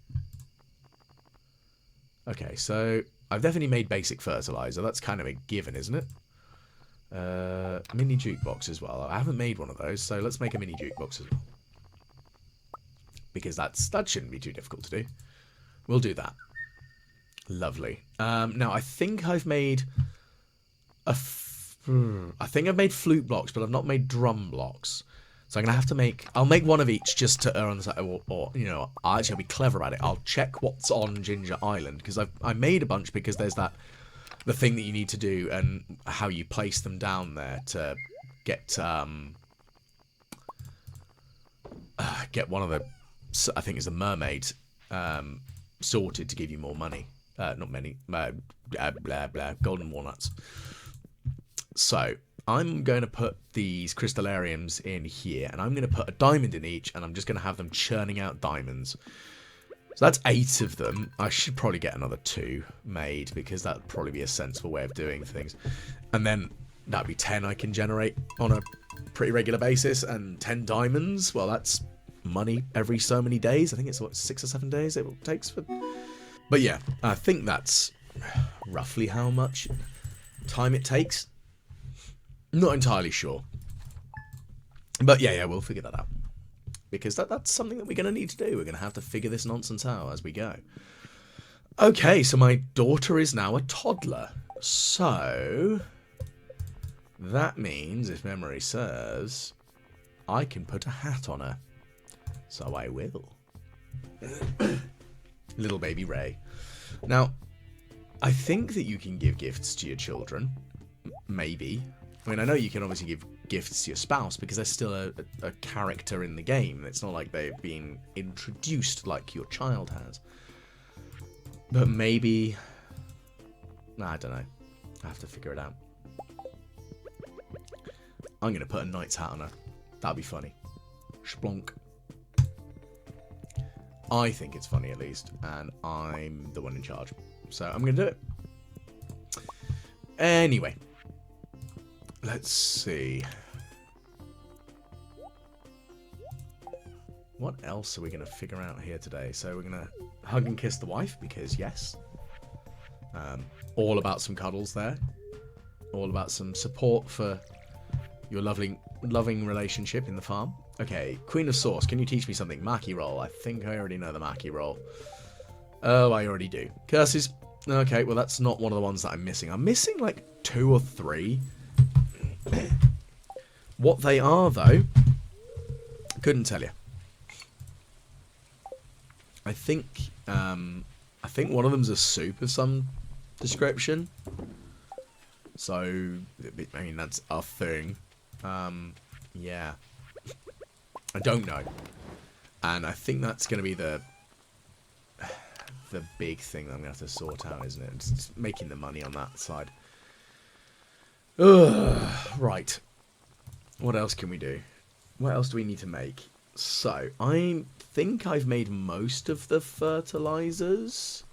Okay, so I've definitely made basic fertilizer. That's kind of a given, isn't it? Mini jukebox as well. I haven't made one of those, so let's make a mini jukebox as well. Because that shouldn't be too difficult to do. We'll do that. Lovely. Now, I think I've made flute blocks, but I've not made drum blocks. So I'm going to have to I'll make one of each just to err on the side, or you know, I'll be clever about it. I'll check what's on Ginger Island, because I made a bunch, because there's the thing that you need to do, and how you place them down there to get one of the, I think it's the mermaid, sorted to give you more money. Not many, golden walnuts. So I'm going to put these crystallariums in here, and I'm going to put a diamond in each, and I'm just going to have them churning out diamonds. So that's 8 of them. I should probably get another 2 made, because that would probably be a sensible way of doing things. And then that'd be 10 I can generate on a pretty regular basis, and 10 diamonds, well, that's money every so many days. I think it's, what, 6 or 7 days it takes for... But yeah, I think that's roughly how much time it takes. Not entirely sure. But yeah, we'll figure that out. Because that's something that we're going to need to do. We're going to have to figure this nonsense out as we go. Okay, so my daughter is now a toddler. So that means, if memory serves, I can put a hat on her. So I will. Little baby Ray. Now, I think that you can give gifts to your children. Maybe. I mean, I know you can obviously give gifts to your spouse because they're still a character in the game. It's not like they've been introduced like your child has. But maybe... Nah, I don't know. I have to figure it out. I'm going to put a knight's hat on her. That'd be funny. Splonk. I think it's funny at least. And I'm the one in charge. So I'm going to do it. Anyway. Let's see. What else are we going to figure out here today? So we're going to hug and kiss the wife, because yes. All about some cuddles there. All about some support for your loving relationship in the farm. Okay, Queen of Sauce, can you teach me something? Maki roll. I think I already know the Maki roll. Oh, I already do. Curses. Okay, well that's not one of the ones that I'm missing. I'm missing like 2 or 3. What they are, though, couldn't tell you. I think one of them's a soup of some description. So, I mean, that's a thing. Yeah. I don't know. And I think that's going to be the big thing that I'm going to have to sort out, isn't it? It's making the money on that side. Ugh, right. What else can we do? What else do we need to make? So, I think I've made most of the fertilizers.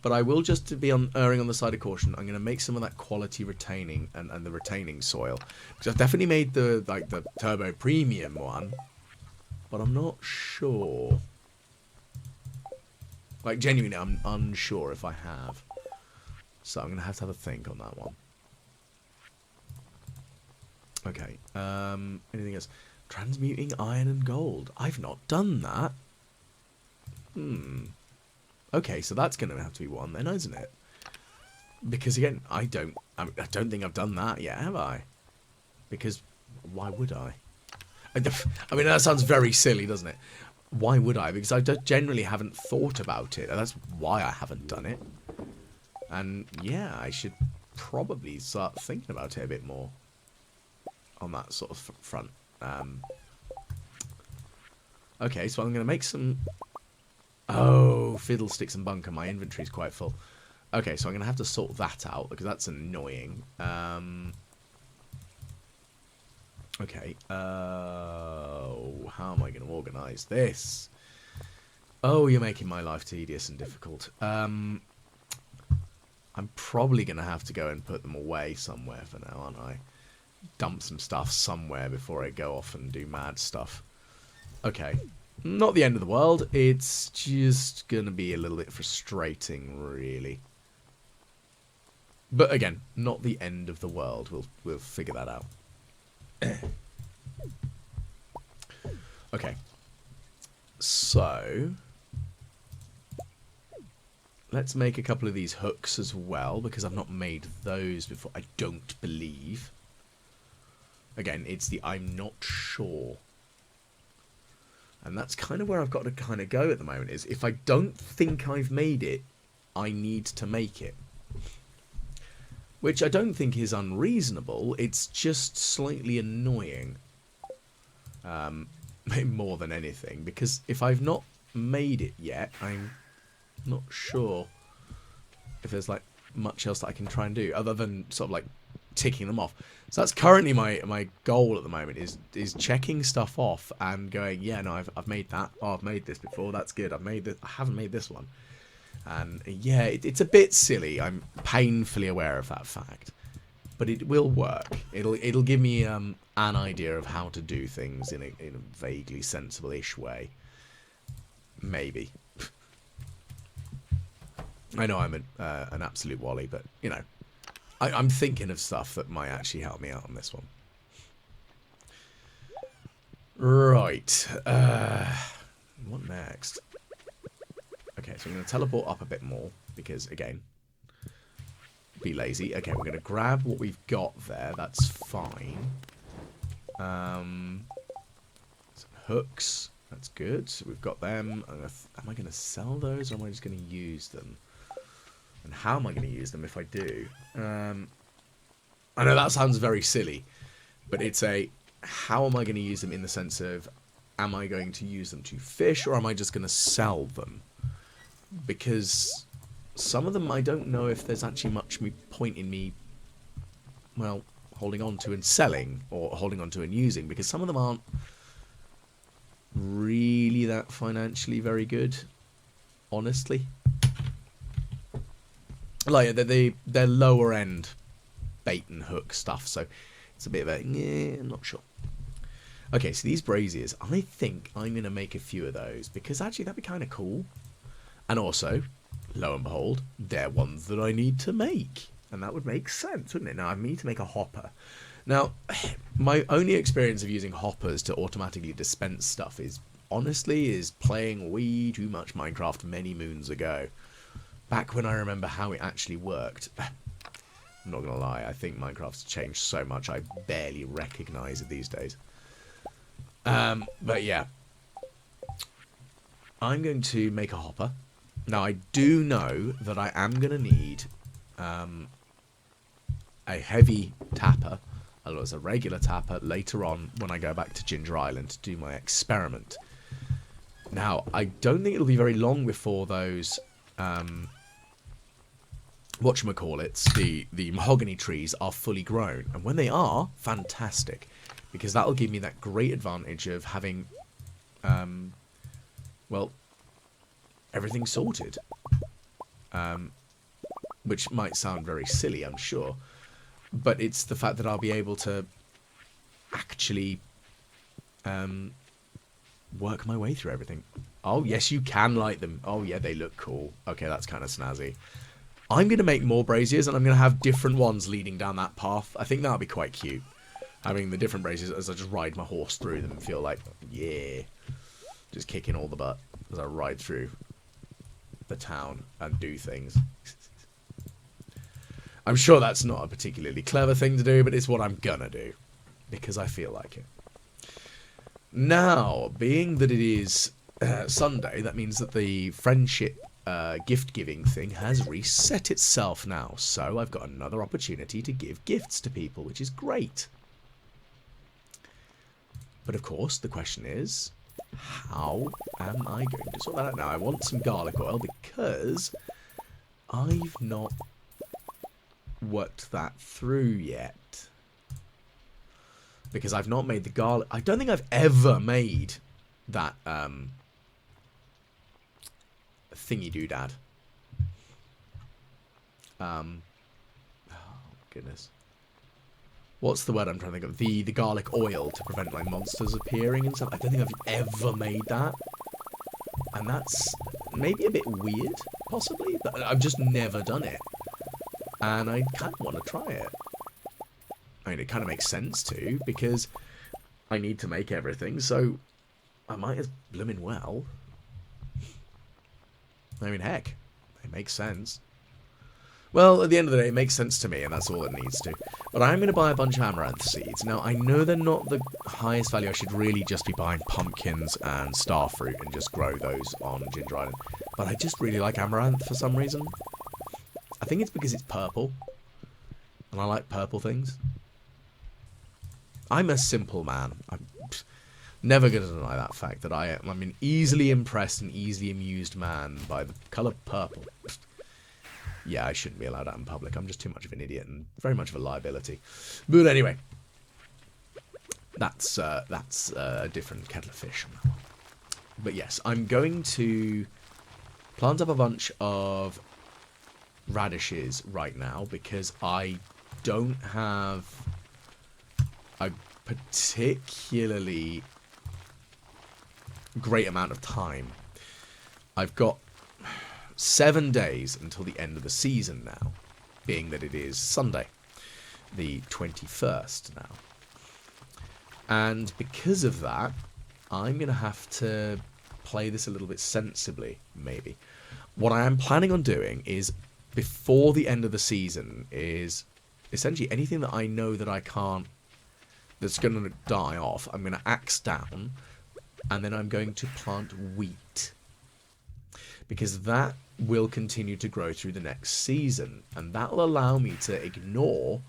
But I will, just to be erring on the side of caution, I'm going to make some of that quality retaining and the retaining soil. Because I've definitely made the turbo premium one. But I'm not sure. Like, genuinely, I'm unsure if I have. So I'm going to have a think on that one. Okay, anything else? Transmuting iron and gold. I've not done that. Okay, so that's going to have to be one then, isn't it? Because again, I don't think I've done that yet, have I? Because why would I? I mean, that sounds very silly, doesn't it? Why would I? Because I generally haven't thought about it, and that's why I haven't done it. And yeah, I should probably start thinking about it a bit more. On that sort of front. Okay, so I'm going to make some... Oh, fiddlesticks and bunker. My inventory's quite full. Okay, so I'm going to have to sort that out, because that's annoying. Okay. How am I going to organise this? Oh, you're making my life tedious and difficult. I'm probably going to have to go and put them away somewhere for now, aren't I? Dump some stuff somewhere before I go off and do mad stuff. Okay. Not the end of the world. It's just going to be a little bit frustrating, really. But again, not the end of the world. We'll figure that out. Okay. So let's make a couple of these hooks as well, because I've not made those before. I don't believe. Again, it's the I'm not sure. And that's kind of where I've got to kind of go at the moment, is if I don't think I've made it, I need to make it. Which I don't think is unreasonable, it's just slightly annoying. More than anything, because if I've not made it yet, I'm not sure if there's like much else that I can try and do, other than sort of like ticking them off. So that's currently my goal at the moment, is checking stuff off and going, yeah, no, I've made that. Oh, I've made this before. That's good. I've made this. I haven't made this one. And yeah, it's a bit silly. I'm painfully aware of that fact. but it will work. It'll give me an idea of how to do things in a vaguely sensible-ish way. Maybe. I know I'm an absolute wally, but you know, I'm thinking of stuff that might actually help me out on this one. Right. What next? Okay, so I'm going to teleport up a bit more because, again, be lazy. Okay, we're going to grab what we've got there. That's fine. Some hooks. That's good. So we've got them. Am I going to sell those, or am I just going to use them? And how am I going to use them if I do? I know that sounds very silly, but it's how am I going to use them in the sense of, am I going to use them to fish, or am I just going to sell them? Because some of them I don't know if there's actually much point in me, well, holding on to and selling, or holding on to and using, because some of them aren't really that financially very good, honestly. Like, they're lower end bait and hook stuff, so it's a bit of a, yeah, I'm not sure. Okay, so these braziers, I think I'm going to make a few of those, because actually that'd be kind of cool. And also, lo and behold, they're ones that I need to make. And that would make sense, wouldn't it? Now, I need to make a hopper. Now, my only experience of using hoppers to automatically dispense stuff is playing way too much Minecraft many moons ago. Back when I remember how it actually worked. I'm not going to lie, I think Minecraft's changed so much I barely recognise it these days. But yeah. I'm going to make a hopper. Now, I do know that I am going to need a heavy tapper, as well as a regular tapper, later on when I go back to Ginger Island to do my experiment. Now, I don't think it'll be very long before those, whatchamacallits, the mahogany trees are fully grown. And when they are, fantastic. Because that'll give me that great advantage of having, well, everything sorted. Which might sound very silly, I'm sure. But it's the fact that I'll be able to actually work my way through everything. Oh, yes, you can light them. Oh, yeah, they look cool. Okay, that's kind of snazzy. I'm going to make more braziers, and I'm going to have different ones leading down that path. I think that'll be quite cute. Having the different braziers as I just ride my horse through them and feel like, yeah, just kicking all the butt as I ride through the town and do things. I'm sure that's not a particularly clever thing to do, but it's what I'm gonna do because I feel like it. Now, being that it is Sunday, that means that the friendship gift-giving thing has reset itself now. So I've got another opportunity to give gifts to people, which is great. But of course, the question is, how am I going to sort that out now? I want some garlic oil because I've not worked that through yet. Because I've not made the garlic. I don't think I've ever made that thingy doodad. Oh goodness. What's the word I'm trying to think of? The garlic oil to prevent like monsters appearing and stuff. I don't think I've ever made that. And that's maybe a bit weird, possibly, but I've just never done it. And I kind of want to try it. I mean, it kind of makes sense too, because I need to make everything, so I might as blooming well. I mean, heck, it makes sense. Well, at the end of the day, it makes sense to me, and that's all it needs to. But I'm going to buy a bunch of amaranth seeds. Now, I know they're not the highest value. I should really just be buying pumpkins and starfruit and just grow those on Ginger Island. But I just really like amaranth for some reason. I think it's because it's purple. And I like purple things. I'm a simple man. I'm never going to deny that fact that I'm an easily impressed and easily amused man by the colour purple. Yeah, I shouldn't be allowed out in public. I'm just too much of an idiot and very much of a liability. But anyway, that's a different kettle of fish. But yes, I'm going to plant up a bunch of radishes right now because I don't have a particularly great amount of time. I've got 7 days until the end of the season now, being that it is Sunday, the 21st now. And because of that, I'm going to have to play this a little bit sensibly, maybe. What I am planning on doing is, before the end of the season, is essentially anything that I know that I can't, that's going to die off, I'm going to axe down, and then I'm going to plant wheat. Because that will continue to grow through the next season, and that will allow me to ignore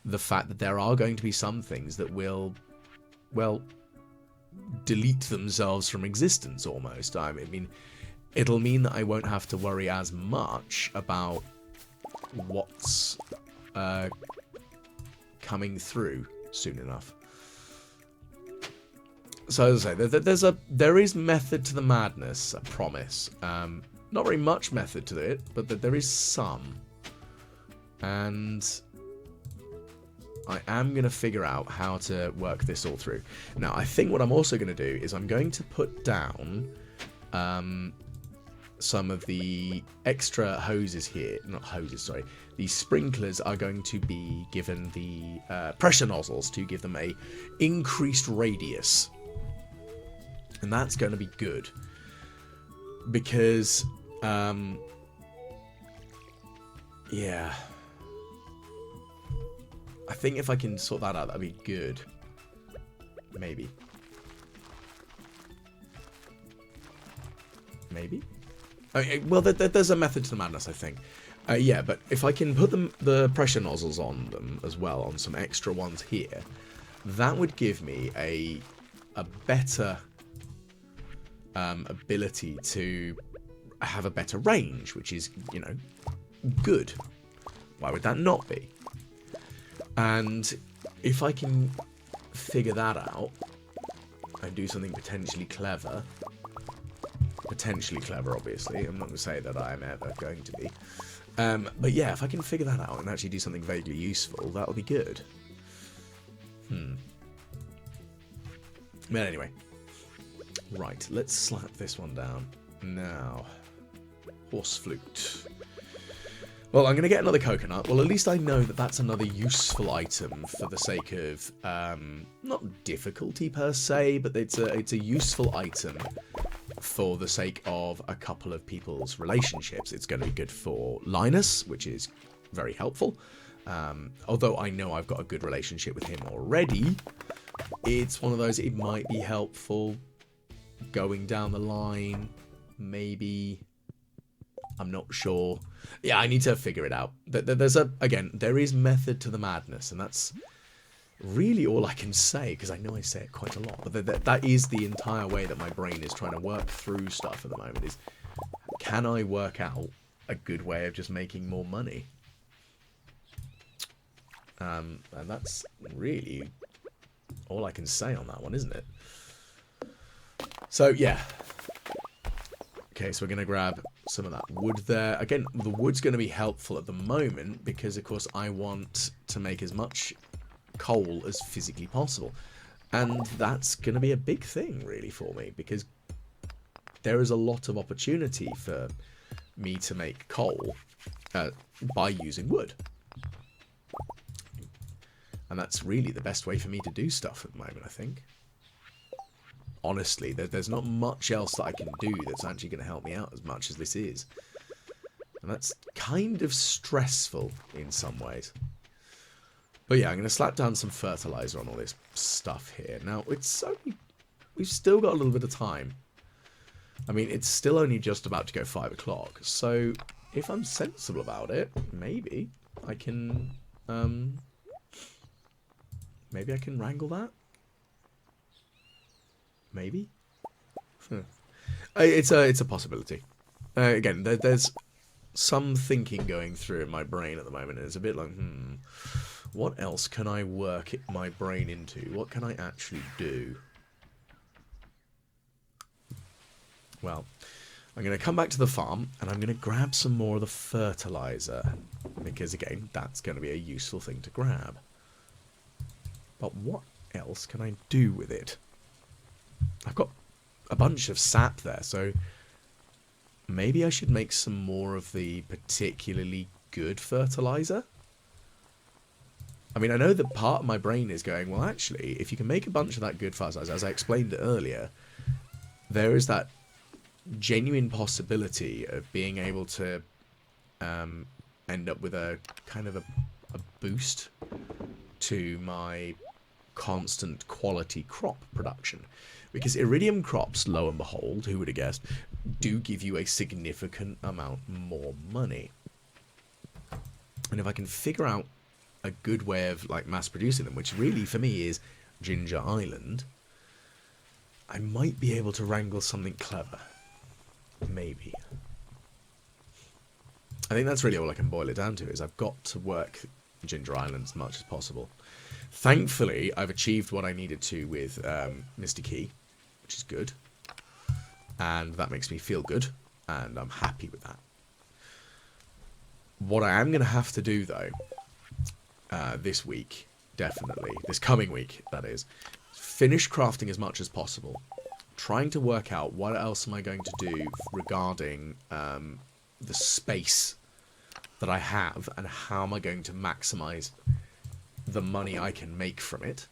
the fact that there are going to be some things that will, well, delete themselves from existence almost. I mean, it'll mean that I won't have to worry as much about what's coming through soon enough. So as I say, there is method to the madness, I promise. Not very much method to it, but there is some. And I am going to figure out how to work this all through. Now, I think what I'm also going to do is I'm going to put down some of the extra hoses here. Not hoses, sorry. The sprinklers are going to be given the pressure nozzles to give them a increased radius. And that's going to be good. Because, yeah. I think if I can sort that out, that'd be good. Maybe. Maybe? Okay, well, there's a method to the madness, I think. Yeah, but if I can put the pressure nozzles on them as well, on some extra ones here, that would give me a better ability to have a better range, which is, you know, good. Why would that not be? And if I can figure that out and do something potentially clever, obviously, I'm not going to say that I am ever going to be, but yeah, if I can figure that out and actually do something vaguely useful, that'll be good. But anyway, right, let's slap this one down. Now, horse flute. Well, I'm going to get another coconut. Well, at least I know that that's another useful item for the sake of, not difficulty per se, but it's a useful item for the sake of a couple of people's relationships. It's going to be good for Linus, which is very helpful. Although I know I've got a good relationship with him already, it's one of those, it might be helpful going down the line, maybe. I'm not sure. Yeah, I need to figure it out. There is method to the madness, and that's really all I can say, because I know I say it quite a lot, but that is the entire way that my brain is trying to work through stuff at the moment, is can I work out a good way of just making more money? And that's really all I can say on that one, isn't it? So, yeah. Okay, so we're going to grab some of that wood there. Again, the wood's going to be helpful at the moment because, of course, I want to make as much coal as physically possible. And that's going to be a big thing, really, for me, because there is a lot of opportunity for me to make coal by using wood. And that's really the best way for me to do stuff at the moment, I think. Honestly, there's not much else that I can do that's actually going to help me out as much as this is. And that's kind of stressful in some ways. But yeah, I'm going to slap down some fertilizer on all this stuff here. Now, we've still got a little bit of time. I mean, it's still only just about to go 5 o'clock. So, if I'm sensible about it, maybe I can, maybe I can wrangle that? Maybe? It's a possibility. Again, there's some thinking going through in my brain at the moment, and it's a bit like, what else can I work my brain into? What can I actually do? Well, I'm going to come back to the farm, and I'm going to grab some more of the fertilizer. because, again, that's going to be a useful thing to grab. But what else can I do with it? I've got a bunch of sap there, so maybe I should make some more of the particularly good fertilizer. I mean, I know that part of my brain is going, well, actually, if you can make a bunch of that good fertilizer, as I explained earlier, there is that genuine possibility of being able to end up with a kind of a boost to my constant quality crop production. Because iridium crops, lo and behold, who would have guessed, do give you a significant amount more money. And if I can figure out a good way of like mass producing them, which really for me is Ginger Island, I might be able to wrangle something clever. Maybe. I think that's really all I can boil it down to, is I've got to work Ginger Island as much as possible. Thankfully, I've achieved what I needed to with Mr. Key, which is good. And that makes me feel good, and I'm happy with that. What I am going to have to do, though, this week, definitely, this coming week, that is, finish crafting as much as possible. Trying to work out what else am I going to do regarding the space that I have, and how am I going to maximize the money I can make from it.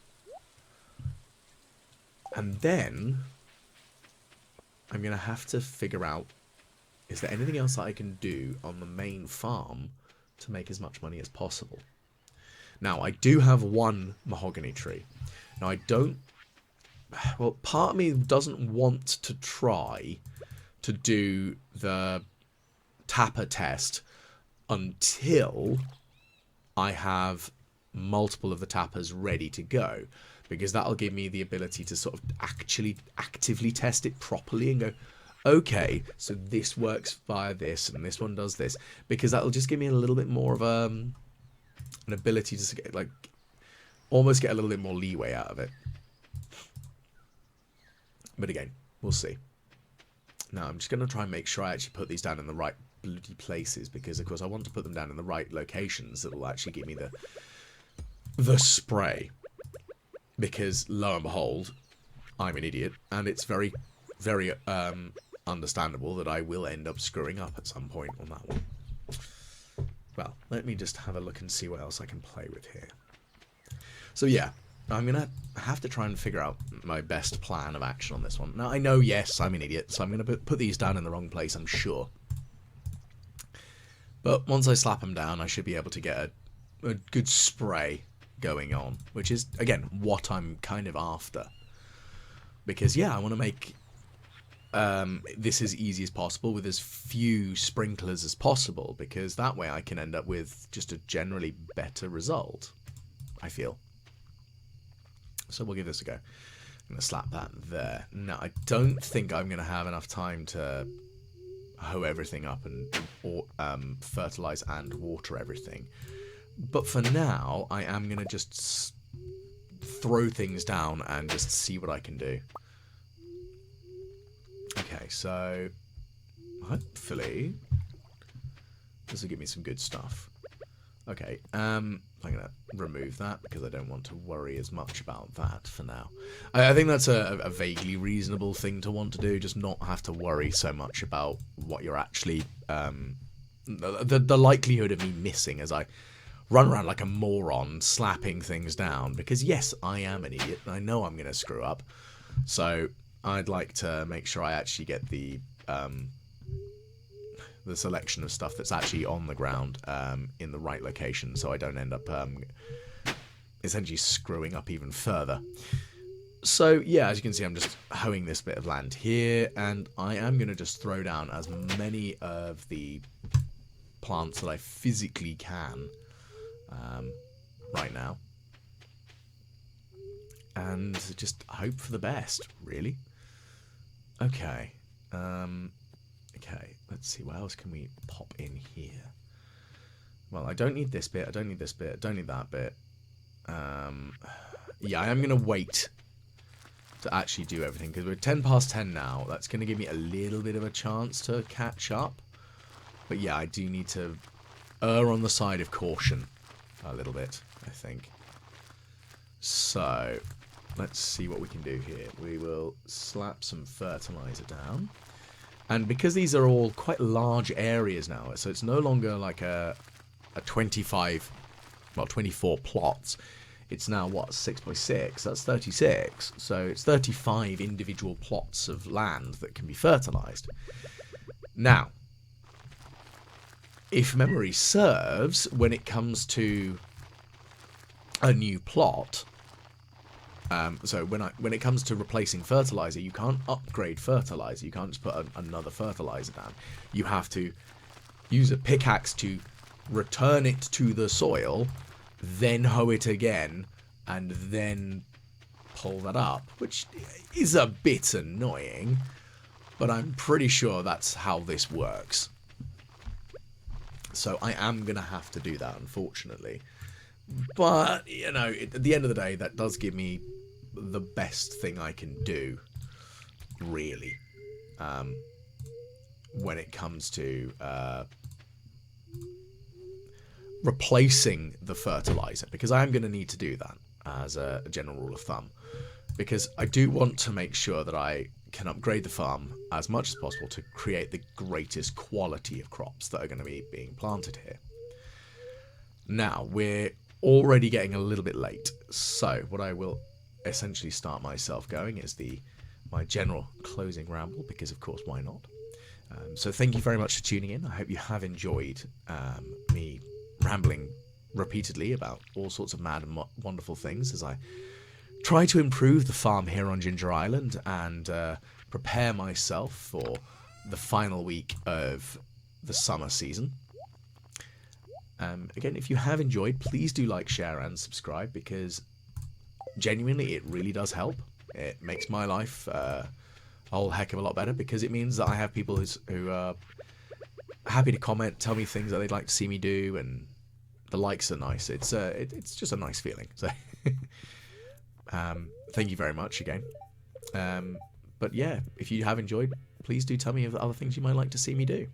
And then I'm going to have to figure out, is there anything else that I can do on the main farm to make as much money as possible? Now, I do have one mahogany tree. Now, I don't... Well, part of me doesn't want to try to do the tapper test until I have multiple of the tappers ready to go, because that'll give me the ability to sort of actively test it properly and go, okay, so this works via this and this one does this, because that'll just give me a little bit more of an ability to get, like, almost get a little bit more leeway out of it. But again, we'll see. Now, I'm just going to try and make sure I actually put these down in the right bloody places, because, of course, I want to put them down in the right locations that will actually give me the spray. Because, lo and behold, I'm an idiot, and it's very, very understandable that I will end up screwing up at some point on that one. Well, let me just have a look and see what else I can play with here. So, yeah. I'm going to have to try and figure out my best plan of action on this one. Now, I know, yes, I'm an idiot, so I'm going to put these down in the wrong place, I'm sure. But once I slap them down, I should be able to get a good spray going on, which is, again, what I'm kind of after. Because, yeah, I want to make this as easy as possible with as few sprinklers as possible, because that way I can end up with just a generally better result, I feel. So we'll give this a go. I'm going to slap that there. Now, I don't think I'm going to have enough time to hoe everything up and fertilize and water everything. But for now, I am going to just throw things down and just see what I can do. Okay, so hopefully this will give me some good stuff. Okay, I'm going to remove that because I don't want to worry as much about that for now. I think that's a vaguely reasonable thing to want to do, just not have to worry so much about what you're actually... the likelihood of me missing as I run around like a moron slapping things down, because yes, I am an idiot, and I know I'm going to screw up. So I'd like to make sure I actually get the selection of stuff that's actually on the ground in the right location, so I don't end up essentially screwing up even further. So yeah, as you can see, I'm just hoeing this bit of land here, and I am going to just throw down as many of the plants that I physically can right now, and just hope for the best, really. Okay. Okay, let's see, what else can we pop in here? Well, I don't need this bit, I don't need this bit, I don't need that bit. Yeah, I am going to wait to actually do everything, because we're 10 past 10 now. That's going to give me a little bit of a chance to catch up. But yeah, I do need to err on the side of caution a little bit, I think. So, let's see what we can do here. We will slap some fertilizer down. And because these are all quite large areas now, so it's no longer like a 24 plots. It's now, what, 6 by 6? That's 36. So it's 35 individual plots of land that can be fertilized. Now, if memory serves, when it comes to a new plot, so when it comes to replacing fertilizer, you can't upgrade fertilizer. You can't just put another fertilizer down. You have to use a pickaxe to return it to the soil, then hoe it again, and then pull that up, which is a bit annoying, but I'm pretty sure that's how this works. So I am going to have to do that, unfortunately. But, you know, at the end of the day, that does give me the best thing I can do, really, when it comes to replacing the fertilizer, because I am going to need to do that as a general rule of thumb, because I do want to make sure that I can upgrade the farm as much as possible to create the greatest quality of crops that are going to be being planted here. Now, we're already getting a little bit late, so what I will essentially start myself going is my general closing ramble, because of course, why not? So thank you very much for tuning in. I hope you have enjoyed me rambling repeatedly about all sorts of mad and wonderful things as I try to improve the farm here on Ginger Island and prepare myself for the final week of the summer season. Again, if you have enjoyed, please do like, share, and subscribe, because genuinely it really does help. It makes my life a whole heck of a lot better, because it means that I have people who are happy to comment, tell me things that they'd like to see me do, and the likes are nice. It's just a nice feeling. So thank you very much again. But yeah, if you have enjoyed, please do tell me of the other things you might like to see me do.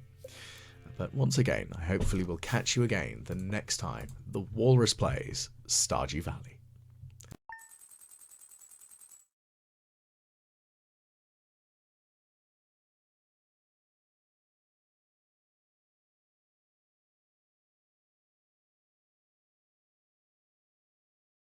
But once again, I hopefully will catch you again the next time the Walrus plays Stardew Valley.